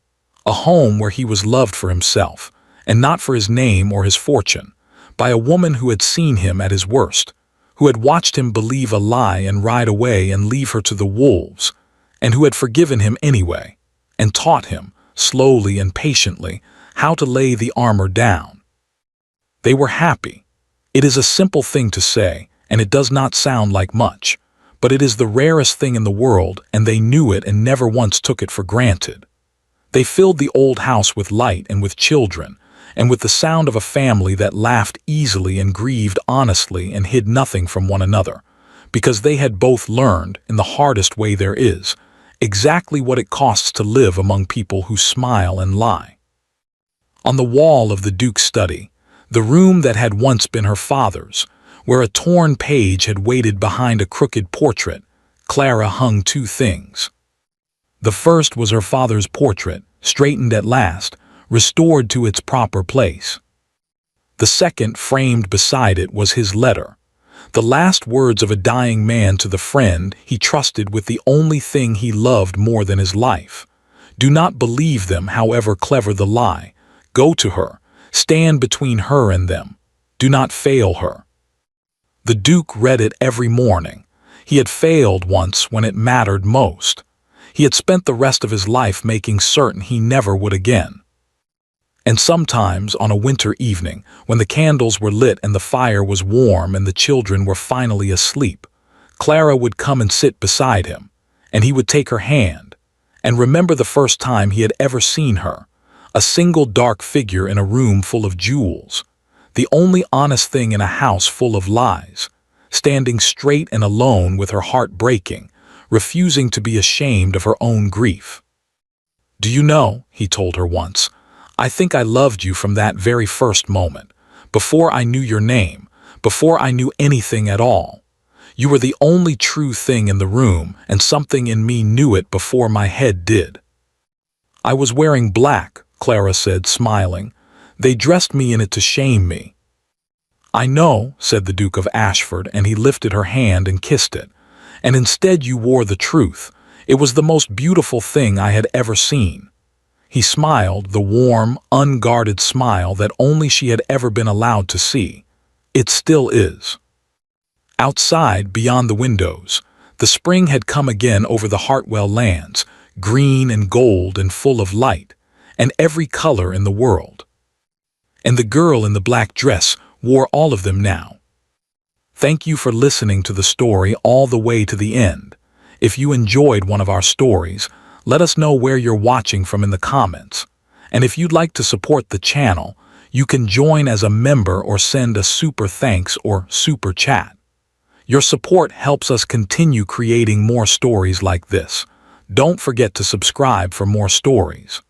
A home where he was loved for himself, and not for his name or his fortune, by a woman who had seen him at his worst, who had watched him believe a lie and ride away and leave her to the wolves, and who had forgiven him anyway, and taught him, slowly and patiently, how to lay the armor down. They were happy. It is a simple thing to say, and it does not sound like much, but it is the rarest thing in the world, and they knew it and never once took it for granted. They filled the old house with light and with children, and with the sound of a family that laughed easily and grieved honestly and hid nothing from one another, because they had both learned, in the hardest way there is, exactly what it costs to live among people who smile and lie. On the wall of the Duke's study, the room that had once been her father's, where a torn page had waited behind a crooked portrait, Clara hung two things. The first was her father's portrait, straightened at last, restored to its proper place. The second, framed beside it, was his letter, the last words of a dying man to the friend he trusted with the only thing he loved more than his life. "Do not believe them, however clever the lie. Go to her. Stand between her and them. Do not fail her." The Duke read it every morning. He had failed once when it mattered most. He had spent the rest of his life making certain he never would again. And sometimes, on a winter evening, when the candles were lit and the fire was warm and the children were finally asleep, Clara would come and sit beside him, and he would take her hand, and remember the first time he had ever seen her, a single dark figure in a room full of jewels, the only honest thing in a house full of lies, standing straight and alone with her heart breaking, refusing to be ashamed of her own grief. "Do you know," he told her once, "I think I loved you from that very first moment, before I knew your name, before I knew anything at all. You were the only true thing in the room, and something in me knew it before my head did." "I was wearing black," Clara said, smiling. "They dressed me in it to shame me." "I know," said the Duke of Ashford, and he lifted her hand and kissed it. "And instead you wore the truth. It was the most beautiful thing I had ever seen." He smiled, the warm, unguarded smile that only she had ever been allowed to see. It still is. Outside, beyond the windows, the spring had come again over the Hartwell lands, green and gold and full of light, and every color in the world. And the girl in the black dress wore all of them now. Thank you for listening to the story all the way to the end. If you enjoyed one of our stories, let us know where you're watching from in the comments. And if you'd like to support the channel, you can join as a member or send a super thanks or super chat. Your support helps us continue creating more stories like this. Don't forget to subscribe for more stories.